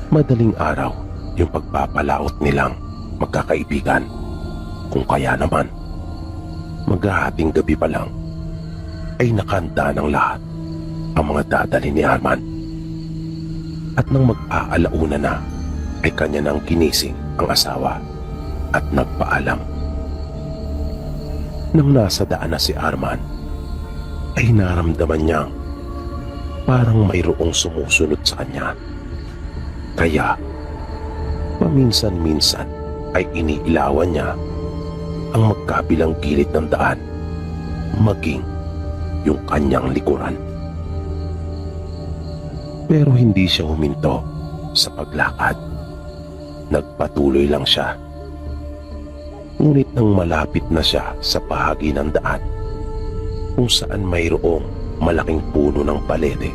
Madaling araw yung pagpapalaot nilang magkakaibigan. Kung kaya naman, maghahating gabi pa lang ay nakahanda ng lahat ang mga dadali ni Arman. At nang mag-aalauna na ay kanya nang ginising ang asawa at nagpaalam. Nang nasa daan na si Arman ay naramdaman niyang parang mayroong sumusunod sa kanya. Kaya paminsan-minsan ay iniilawan niya ang magkabilang gilid ng daan, maging yung kanyang likuran. Pero hindi siya huminto sa paglakad. Nagpatuloy lang siya. Ngunit nang malapit na siya sa bahagi ng daan kung saan mayroong malaking puno ng palete,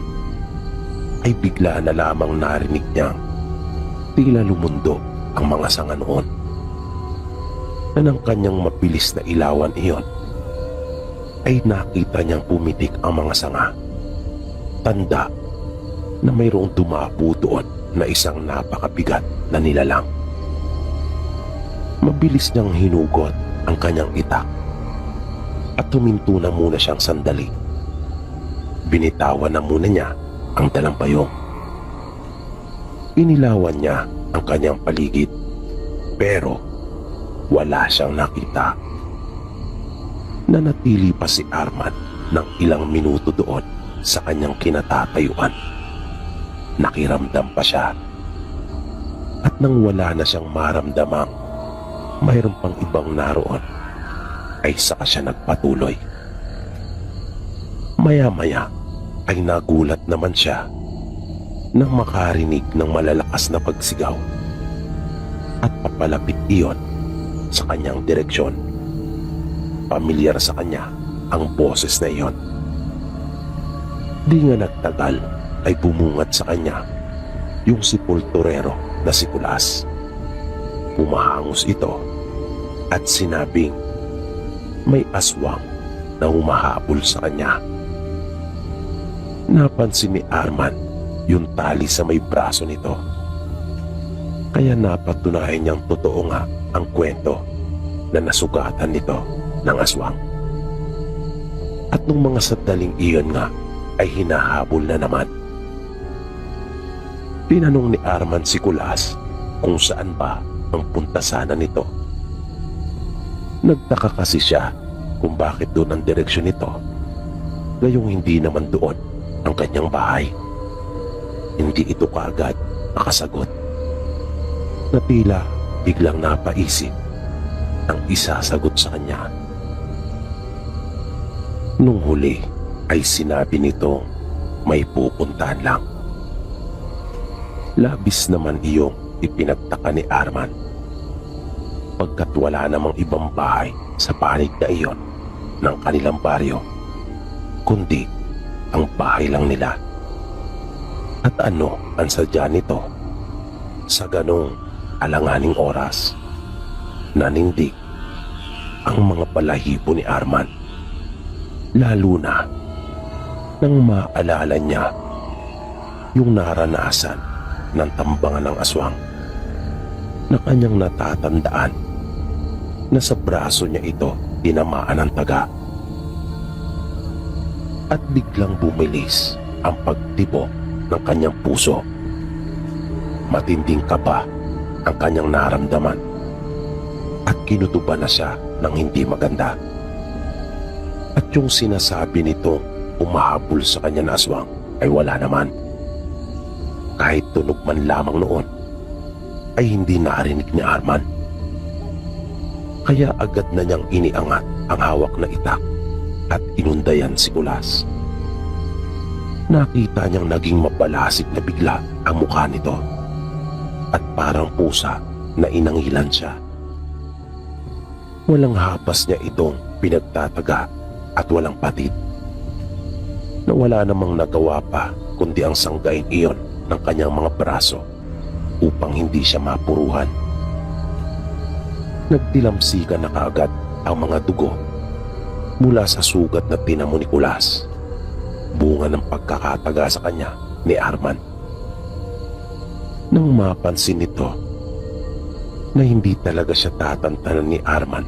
ay bigla na lamang narinig niyang tila lumundo ang mga sanga noon. Na ng kanyang mabilis na ilawan iyon, ay nakita niyang pumitik ang mga sanga. Tanda na mayroong dumapo doon na isang napakabigat na nilalang. Mabilis niyang hinugot ang kanyang itak at huminto na muna siyang sandali. Binitawan na muna niya ang dalampayong. Inilawan niya ang kanyang paligid, pero wala siyang nakita. Nanatili pa si Arman ng ilang minuto doon sa kanyang kinatatayuan. Nakiramdam pa siya. At nang wala na siyang maramdamang mayroon pang ibang naroon, ay saka siya nagpatuloy. Maya-maya ay nagulat naman siya nang makarinig ng malalakas na pagsigaw. At papalapit iyon sa kanyang direksyon. Pamilyar sa kanya ang boses na iyon. Di nga nagtagal ay bumungad sa kanya yung sepulturero na si Kulas. Pumahangos ito at sinabing may aswang na humahabol sa kanya. Napansin ni Arman yung tali sa may braso nito. Kaya napatunayan niyang totoo nga ang kwento na nasugatan nito ng aswang. At nung mga sandaling iyon nga ay hinahabol na naman. Tinanong ni Arman si Kulas kung saan ba ang punta sana nito. Nagtaka kasi siya kung bakit doon ang direksyon nito, gayong hindi naman doon ang kanyang bahay. Hindi ito kaagad nakasagot. Na tila biglang napaisip ang isasagot sa kanya. Nung huli ay sinabi nito may pupuntahan lang. Labis naman iyong ipinagtaka ni Arman, pagkat wala namang ibang bahay sa panig na iyon ng kanilang baryo, kundi ang bahay lang nila. At ano ang sadya nito sa ganong alanganing oras? Nanindig ang mga balahibo ni Arman, lalo na nang maalala niya yung naranasan ng tambangan ng aswang na kanyang natatandaan na sa braso niya ito tinamaan ng taga. At biglang bumilis ang pagtibok ng kanyang puso. Matinding kaba ang kanyang naramdaman at kinutuban na siya ng hindi maganda. At yung sinasabi nitong umahabol sa kanya na aswang ay wala naman. Kahit tunog man lamang noon ay hindi narinig ni Arman. Kaya agad na niyang iniangat ang hawak na itak at inundayan si Kulas. Nakita niyang naging mabalasik na bigla ang mukha nito at parang pusa na inangilan siya. Walang hapas niya itong pinagtataga at walang patid, na wala namang nagawa pa kundi ang sanggain iyon ng kanyang mga braso upang hindi siya mapuruhan. Nagdilamsikan na kaagad ang mga dugo mula sa sugat na tinamo ni Kulas, bunga ng pagkakataga sa kanya ni Arman. Nang mapansin nito na hindi talaga siya tatantanan ni Arman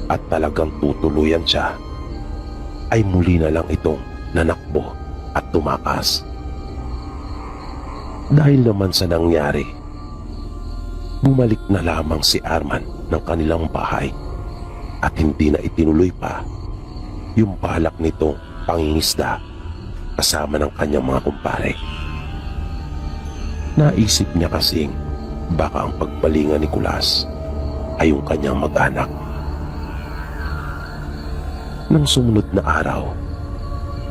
at talagang tutuluyan siya, ay muli na lang itong nanakbo at tumakas. Dahil naman sa nangyari, bumalik na lamang si Arman ng kanilang bahay at hindi na itinuloy pa yung balak nitong pangingisda kasama ng kanyang mga kumpare. Naisip niya kasing baka ang pagbalingan ni Kulas ay yung kanyang mag-anak. Nang sumunod na araw,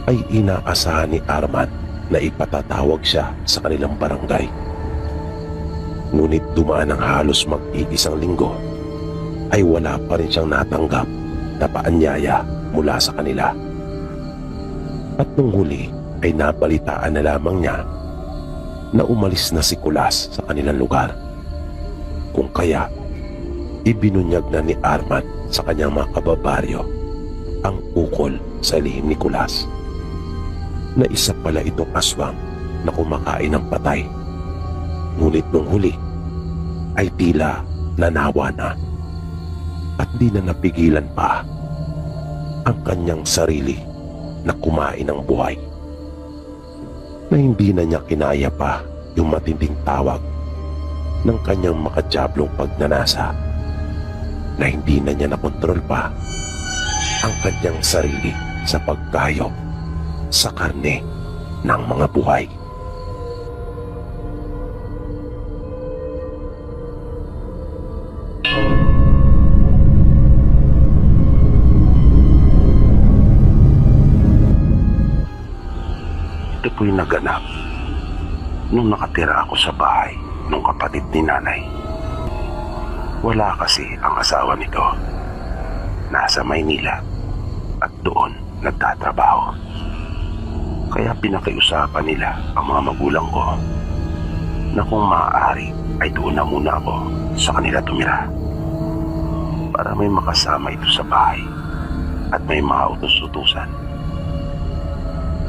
ay inaasahan ni Arman na ipatatawag siya sa kanilang barangay. Ngunit dumaan ng halos mag-iisang linggo, ay wala pa rin siyang natanggap na paanyaya mula sa kanila. At nung huli ay nabalitaan na lamang niya na umalis na si Kulas sa kanilang lugar. Kung kaya, ibinunyag na ni Arman sa kanyang mga kababaryo ang ukol sa lihim ni Kulas, na isa pala itong aswang na kumakain ng patay. Ngunit nung huli ay tila nanawa na at di na napigilan pa ang kanyang sarili na kumain ng buhay, na hindi na niya kinaya pa yung matinding tawag ng kanyang makajablong pagnanasa, na hindi na niya nakontrol pa ang kanyang sarili sa pagkayop sa karne ng mga buhay. Ito po'y naganap nung nakatira ako sa bahay ng kapatid ni nanay. Wala kasi ang asawa nito. Nasa Maynila at doon nagtatrabaho. Kaya pinakiusapan nila ang mga magulang ko na kung maaari ay doon na muna ako sa kanila tumira, para may makasama ito sa bahay at may mautos-utusan.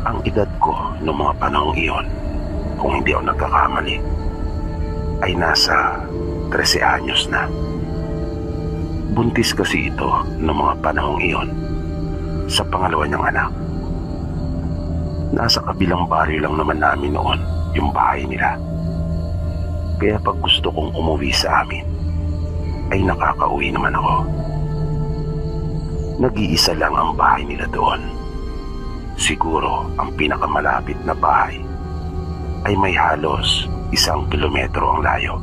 Ang edad ko noong mga panahong iyon, kung hindi ako nagkakamali, ay nasa 13 anyos na. Buntis kasi ito noong mga panahong iyon sa pangalawa niyang anak. Nasa kabilang baryo lang naman namin noon yung bahay nila. Kaya pag gusto kong umuwi sa amin, ay nakakauwi naman ako. Nag-iisa lang ang bahay nila doon. Siguro ang pinakamalapit na bahay ay may halos 1 kilometro ang layo.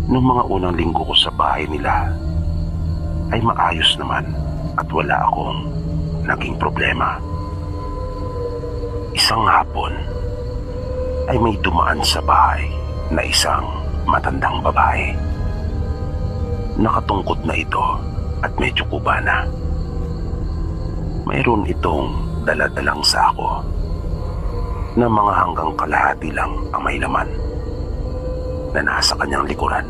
Noong mga unang linggo ko sa bahay nila, ay maayos naman at wala akong naging problema. Isang hapon ay may dumaan sa bahay na isang matandang babae. Nakatungkot na ito at medyo kuba na. Mayroon itong daladalang sako na mga hanggang kalahati lang ang may laman na nasa kanyang likuran.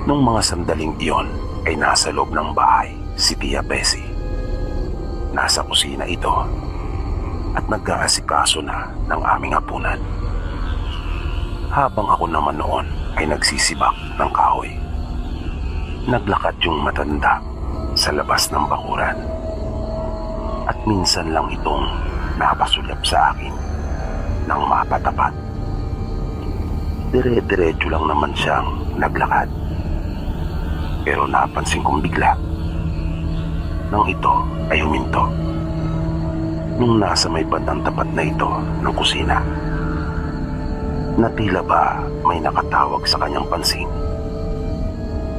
Nung mga sandaling iyon ay nasa loob ng bahay si Tia Bessie. Nasa kusina ito at nag-aasikaso na ng aming hapunan. Habang ako naman noon ay nagsisibak ng kahoy. Naglakad yung matanda sa labas ng bakuran at minsan lang itong napasulap sa akin ng mapatapat. Dire-diretso lang naman siyang naglakad. Pero napansin kong bigla nang ito ay huminto nung nasa may bandang tapat na ito ng kusina, na tila ba may nakatawag sa kanyang pansin,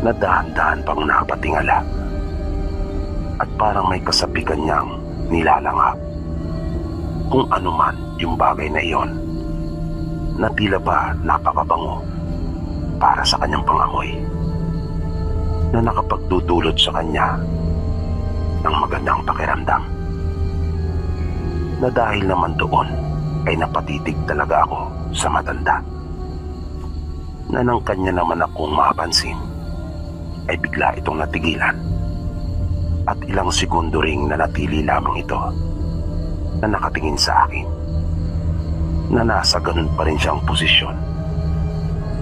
na dahan-dahan pang napatingala at parang may kasabikan niyang nilalangap. Kung ano man yung bagay na iyon, na tila ba napakabango para sa kanyang pangamoy, na nakapagdudulot sa kanya ng magandang pakiramdam, na dahil naman doon ay napatitig talaga ako sa matanda. Na nang kanya naman akong mapansin, ay bigla itong natigilan. At ilang segundo ring nanatili lamang ito na nakatingin sa akin, na nasa ganun pa rin siyang posisyon,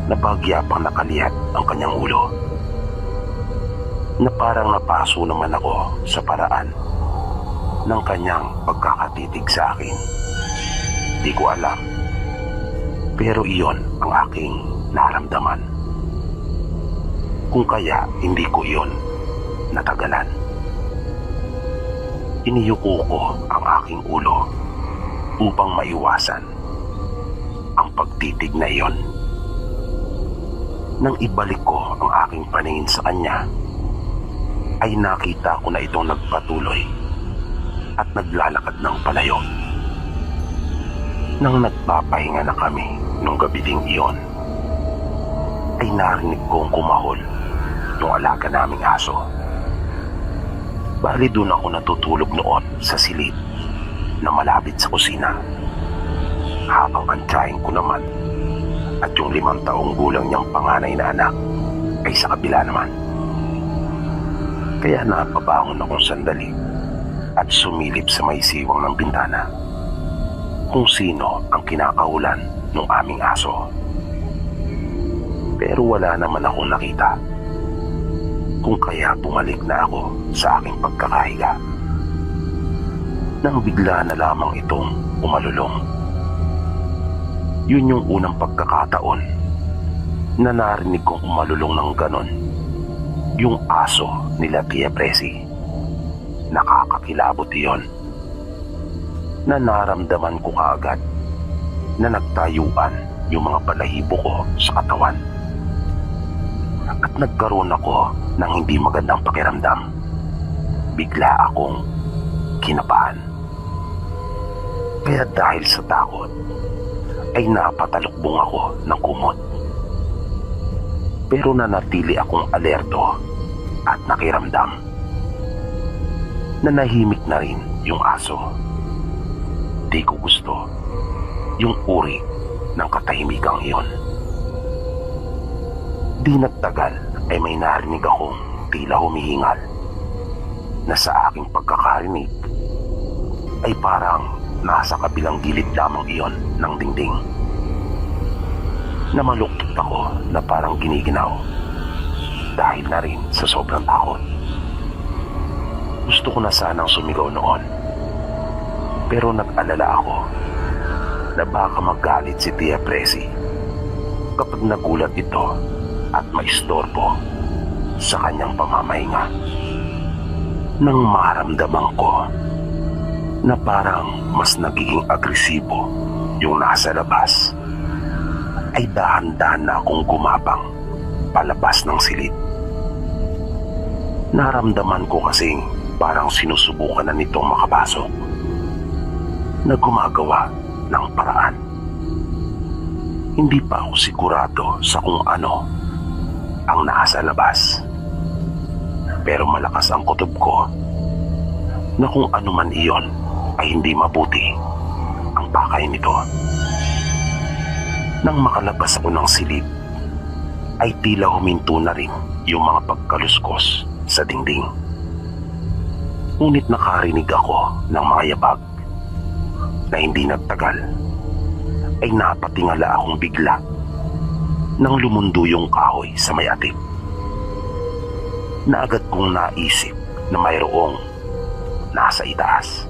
na bagya pang nakaliyat ang kanyang ulo, na parang napaso naman ako sa paraan ng kanyang pagkakatitig sa akin. Di ko alam, pero iyon ang aking naramdaman. Kung kaya hindi ko iyon natagalan. Iniyuko ko ang aking ulo upang maiwasan ang pagtitig na iyon. Nang ibalik ko ang aking paningin sa kanya, ay nakita ko na itong nagpatuloy at naglalakad ng palayo. Nang nagpapahinga na kami nung gabi ding iyon, ay narinig kong kumahol yung alaga naming aso. Bali doon ako natutulog noon sa silid na malapit sa kusina, habang antsahin ko naman at yung 5 taong gulang niyang panganay na anak ay sa kabila naman. Kaya napabangon akong sandali at sumilip sa may siwang ng bintana kung sino ang kinakahulan ng aming aso. Pero wala naman akong nakita, kung kaya bumalik na ako sa aking pagkakahiga. Nang bigla na lamang itong umalulong. Yun yung unang pagkakataon na narinig kong umalulong ng ganon yung aso nila Tia Presi. Nakakakilabot iyon, na naramdaman ko kaagad na nagtayuan yung mga balahibo ko sa katawan. At nagkaroon ako ng hindi magandang pakiramdam. Bigla akong kinabahan. Kaya dahil sa takot, ay napatalukbong ako ng kumot. Pero nanatili akong alerto at nakiramdam. Nanahimik na rin yung aso. Di ko gusto yung uri ng katahimikang iyon. Di nagtagal ay may narinig akong tila humihingal, na sa aking pagkakarinig ay parang nasa kabilang gilid lamang iyon ng dingding. Namaluktot ako na parang giniginaw dahil na rin sa sobrang takot. Gusto ko na sanang sumigaw noon, pero nag-alala ako na baka magalit si Tia Presi kapag nagulat ito at maistorbo sa kanyang pamamahinga. Nang maramdaman ko na parang mas nagiging agresibo yung nasa labas, ay dahan-dahan na akong gumapang palabas ng silid. Naramdaman ko kasing parang sinusubukan na nitong makapasok, na gumagawa ng paraan. Hindi pa ako sigurado sa kung ano ang nasa labas, pero malakas ang kutob ko na kung ano man iyon ay hindi mabuti ang pakay nito. Nang makalabas ako ng silid, ay tila huminto na rin yung mga pagkaluskos sa dingding. Ngunit nakarinig ako ng mga yabag na hindi nagtagal ay napatingala akong bigla nang lumundo yung kahoy sa may atip. Na agad kong naisip na mayroong nasa itaas.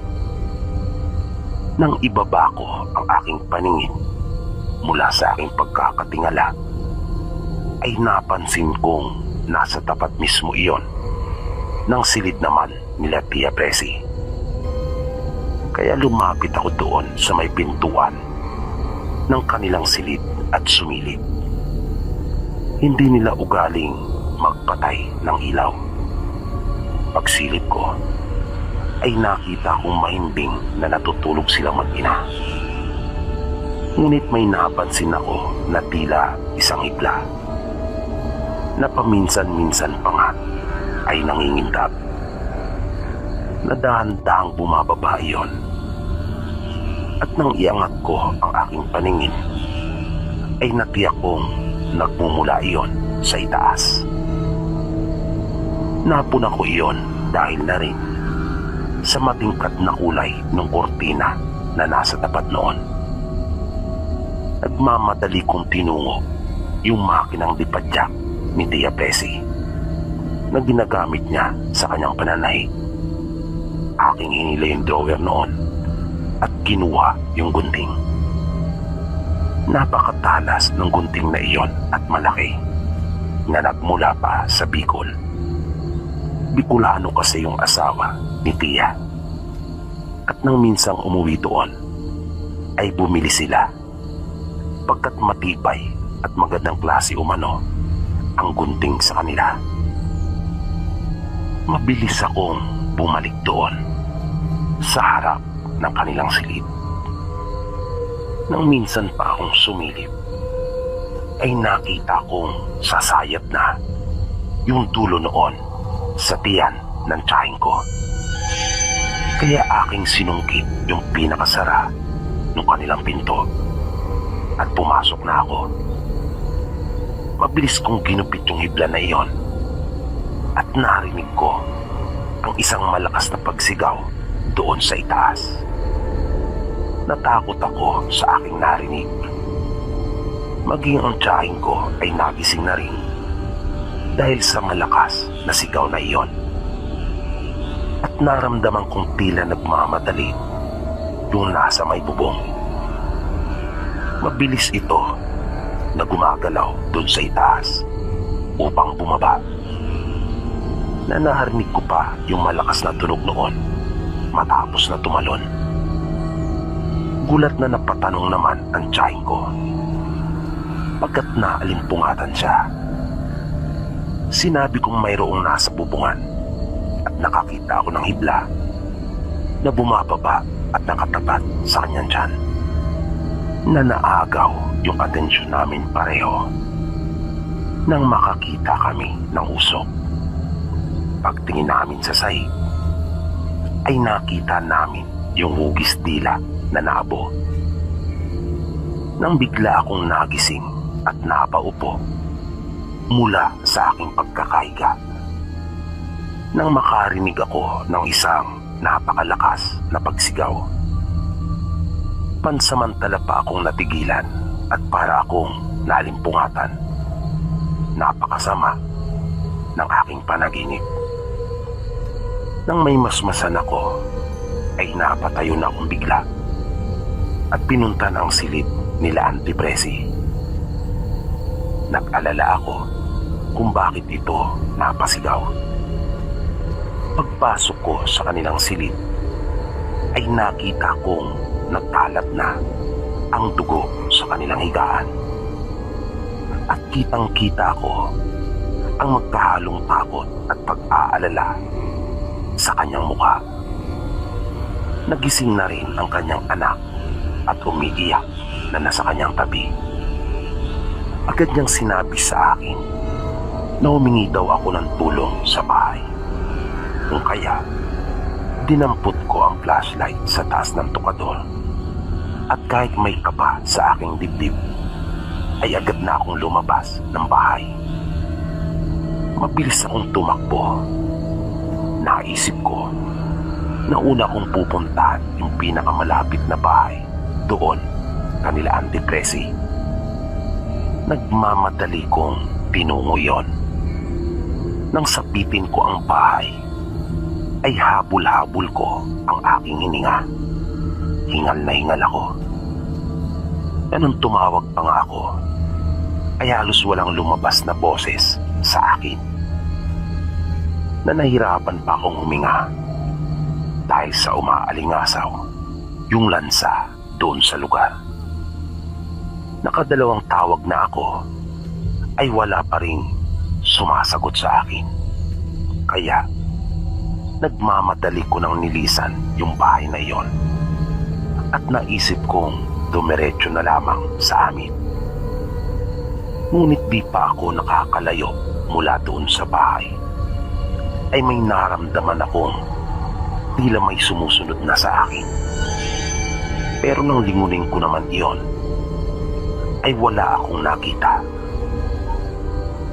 Nang ibaba ko ang aking paningin mula sa aking pagkakatingala, ay napansin kong nasa tapat mismo iyon ng silid naman nila Tia Presi. Kaya lumapit ako doon sa may pintuan ng kanilang silid at sumilip. Hindi nila ugaling magpatay ng ilaw. Pagsilip ko, ay nakita kong mahimbing na natutulog silang mag-ina. Ngunit may napansin ako na tila isang higla, na paminsan-minsan pa nga ay nangingindap. Na dahan-dahang bumababa iyon. At nang iangat ko ang aking paningin, ay natiyak kong nagmumula iyon sa itaas. Napuna ko iyon dahil na rin sa matingkad na kulay ng kortina na nasa tapat noon. Nagmamadali kong tinungo yung makinang dipadyak ni Tia Bessie na ginagamit niya sa kanyang pananahi. Aking hinila yung drawer noon at kinuha yung gunting. Napakatalas ng gunting na iyon at malaki na nagmula pa sa Bicol. Bicolano kasi yung asawa ni Tia. At nang minsang umuwi doon, ay bumili sila pagkat matibay at magandang klase umano ang gunting sa kanila. Mabilis akong bumalik doon sa harap ng kanilang silid. Nang minsan pa akong sumilip, ay nakita kong sasayat na yung dulo noon sa tiyan ng tiyahin ko. Kaya aking sinungkit yung pinakasara ng kanilang pinto at pumasok na ako. Mabilis kong ginupit yung hibla na iyon at narinig ko ang isang malakas na pagsigaw doon sa itaas. Natakot ako sa aking narinig. Maging ang tiyahin ko ay nagising na rin dahil sa malakas na sigaw na iyon. At naramdaman kong tila nagmamadali yung nasa may bubong. Mabilis ito na gumagalaw doon sa itaas upang bumaba. Nanaharinig ko pa yung malakas na tunog noon matapos na tumalon. Gulat na napatanong naman ang tiyahin ko pagkat naalimpungatan siya. Sinabi kong mayroong nasa bubungan at nakakita ako ng hibla na bumababa at nakatapat sa kanyang tiyan. Na naagaw yung atensyon namin pareho nang makakita kami ng usok. Pagtingin namin sa sahig, ay nakita namin yung hugis dila na naabo. Nang bigla akong nagising at napaupo mula sa aking pagkakahiga, nang makarinig ako ng isang napakalakas na pagsigaw. Pansamantala pa akong natigilan at para akong nalimpungatan. Napakasama ng aking panaginip. Nang may masmasan ako, ay napatayo na akong bigla at pinunta ng silid nila Auntie Bessie. Nag-alala ako kung bakit ito napasigaw. Pagpasok ko sa kanilang silid, ay nakita kong nagkalat na ang dugo sa kanilang higaan. At kitang-kita ko ang magkahalong takot at pag-aalala sa kanyang mukha. Nagising na rin ang kanyang anak at umiiyak na nasa kanyang tabi. Agad niyang sinabi sa akin na humingi daw ako ng tulong sa bahay. Kung kaya, dinampot ko ang flashlight sa taas ng tukador at kahit may kaba sa aking dibdib, ay agad na akong lumabas ng bahay. Mabilis akong tumakbo. Naisip ko na una kong pupuntahan yung pinakamalapit na bahay doon kanila Auntie Bessie. Nagmamadali kong tinungo yon. Nang sapitin ko ang bahay, ay habol-habol ko ang aking hininga. Hingal na hingal ako. Nung tumawag pa nga ako, ay halos walang lumabas na boses sa akin. Na nahirapan pa akong huminga dahil sa umaalingasaw yung lansa doon sa lugar. Nakadalawang tawag na ako ay wala pa ring sumasagot sa akin. Kaya nagmamadali ko nang nilisan yung bahay na iyon at naisip kong dumiretso na lamang sa amin. Ngunit di pa ako nakakalayo mula doon sa bahay, ay may naramdaman akong tila may sumusunod na sa akin. Pero nang lingunin ko naman iyon, ay wala akong nakita.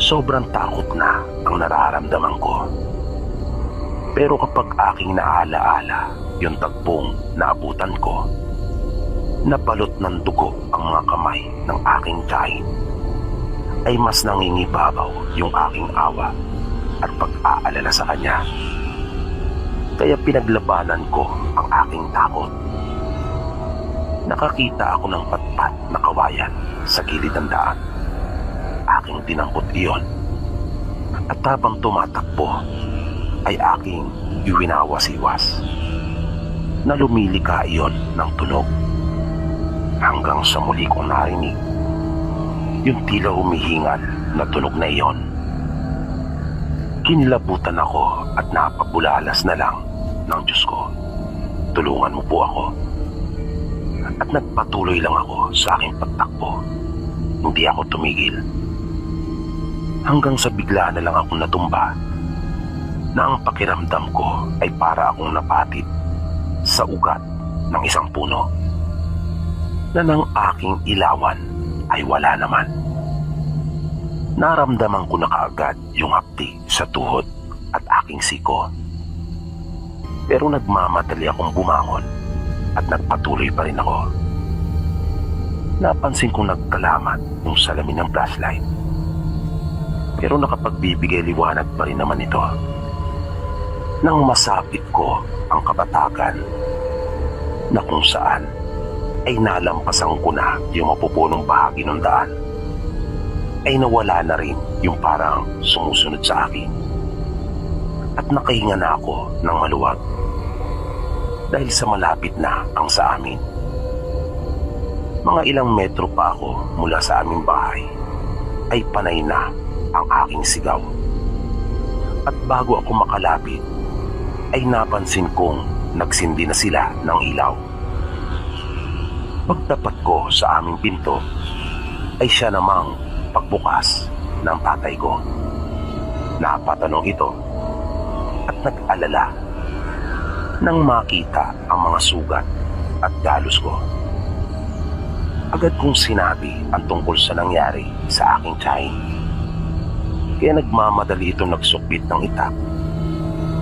Sobrang takot na ang nararamdaman ko. Pero kapag aking naalaala yung tagpong naabutan ko, nabalot ng dugo ang mga kamay ng aking tiyahin, ay mas nangingibabaw yung aking awa at pag-aalala sa kanya. Kaya pinaglabanan ko ang aking takot. Nakakita ako ng patpat na kawayan sa gilid ng daan. Aking dinampot iyon. At habang tumatakbo, ay aking iwinawas-iwas na lumilika iyon ng tunog. Hanggang sa muli kong narinig yung tila humihingal na tunog na iyon. Kinilabutan ako at napabulalas na lang ng Diyos ko. Tulungan mo po ako. At nagpatuloy lang ako sa aking pagtakbo. Hindi ako tumigil. Hanggang sa bigla na lang akong natumba na ang pakiramdam ko ay para akong napatid sa ugat ng isang puno na ng aking ilawan ay wala naman. Naramdaman ko na kaagad yung hapdi sa tuhod at aking siko. Pero nagmamadali akong bumangon at nagpatuloy pa rin ako. Napansin kong nagkalamat yung salamin ng flashlight. Pero nakapagbibigay liwanag pa rin naman ito. Nang masapit ko ang kabatakan na kung saan ay nalampasan ko na yung mapupunong bahagi ng daan, ay nawala na rin yung parang sumusunod sa akin. At nakahinga na ako ng maluwag dahil sa malapit na ang sa amin. Mga ilang metro pa ako mula sa aming bahay ay panay na ang aking sigaw. At bago ako makalapit ay napansin kong nagsindi na sila ng ilaw. Pagtapat ko sa aming pinto ay siya namang pagbukas ng tatay ko. Napatanong ito at nag-alala nang makita ang mga sugat at galos ko. Agad kong sinabi ang tungkol sa nangyari sa aking tiyahin. Kaya nagmamadali itong nagsukbit ng itak.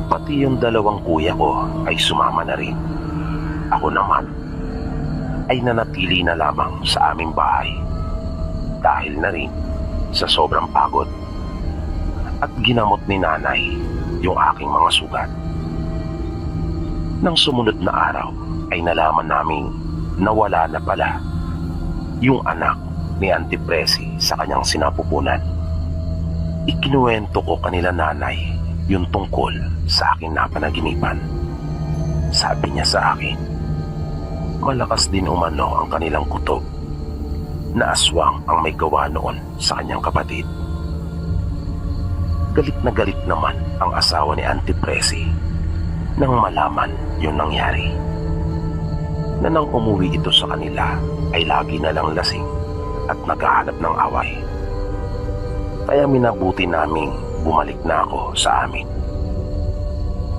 Pati yung dalawang kuya ko ay sumama na rin. Ako naman ay nanatili na lamang sa aming bahay dahil na rin sa sobrang pagod at ginamot ni nanay yung aking mga sugat. Nang sumunod na araw ay nalaman naming nawala na pala yung anak ni Auntie Presi sa kanyang sinapupunan. Ikinuwento ko kanila nanay yung tungkol sa aking napanaginipan. Sabi niya sa akin, malakas din umano ang kanilang kutob na aswang ang may gawa noon sa kanyang kapatid. Galit na galit naman ang asawa ni Auntie Presi nang malaman yung nangyari. Na nang umuwi ito sa kanila ay lagi na lang lasing at naghahanap ng away. Kaya minabuti naming bumalik na ako sa amin.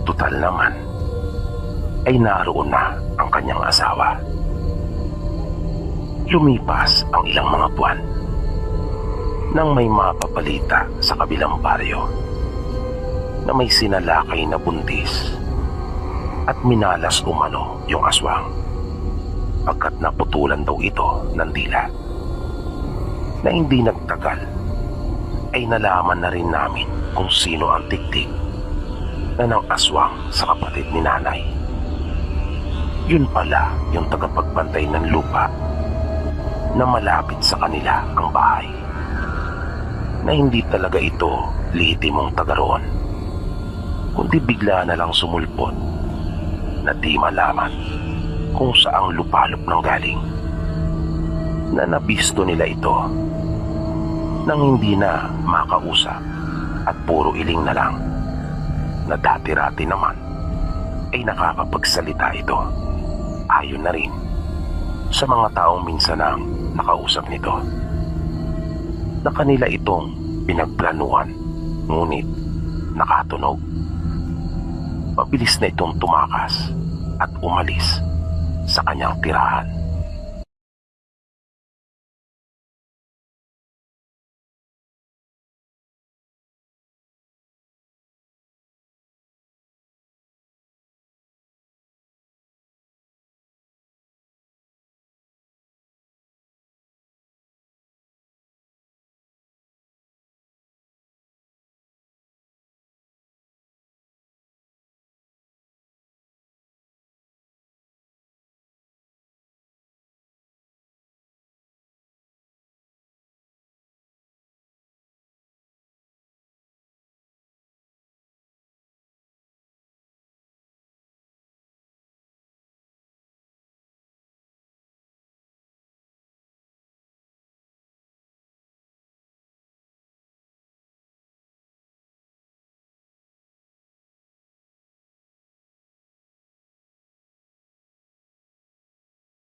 Tutal naman ay naroon na ang kanyang asawa. Lumipas ang ilang mga buwan nang may mapabalita sa kabilang baryo na may sinalakay na buntis at minalas umano yung aswang pagkat naputulan daw ito ng dila. Na hindi nagtagal ay nalaman na rin namin kung sino ang tiktik na ng aswang sa kapatid ni nanay. Yun pala yung tagapagbantay ng lupa na malapit sa kanila ang bahay. Na hindi talaga ito lehitimong taga roon, kundi bigla na lang sumulpot na di malaman kung saang lupalop ng galing. Na nabisto nila ito nang hindi na makausap at puro iling na lang, na dati-rati naman ay nakakapagsalita ito ayon na rin sa mga taong minsan ang nakausap nito, na kanila itong pinagplanuhan ngunit nakatunog. Mabilis na itong tumakas at umalis sa kanyang tirahan.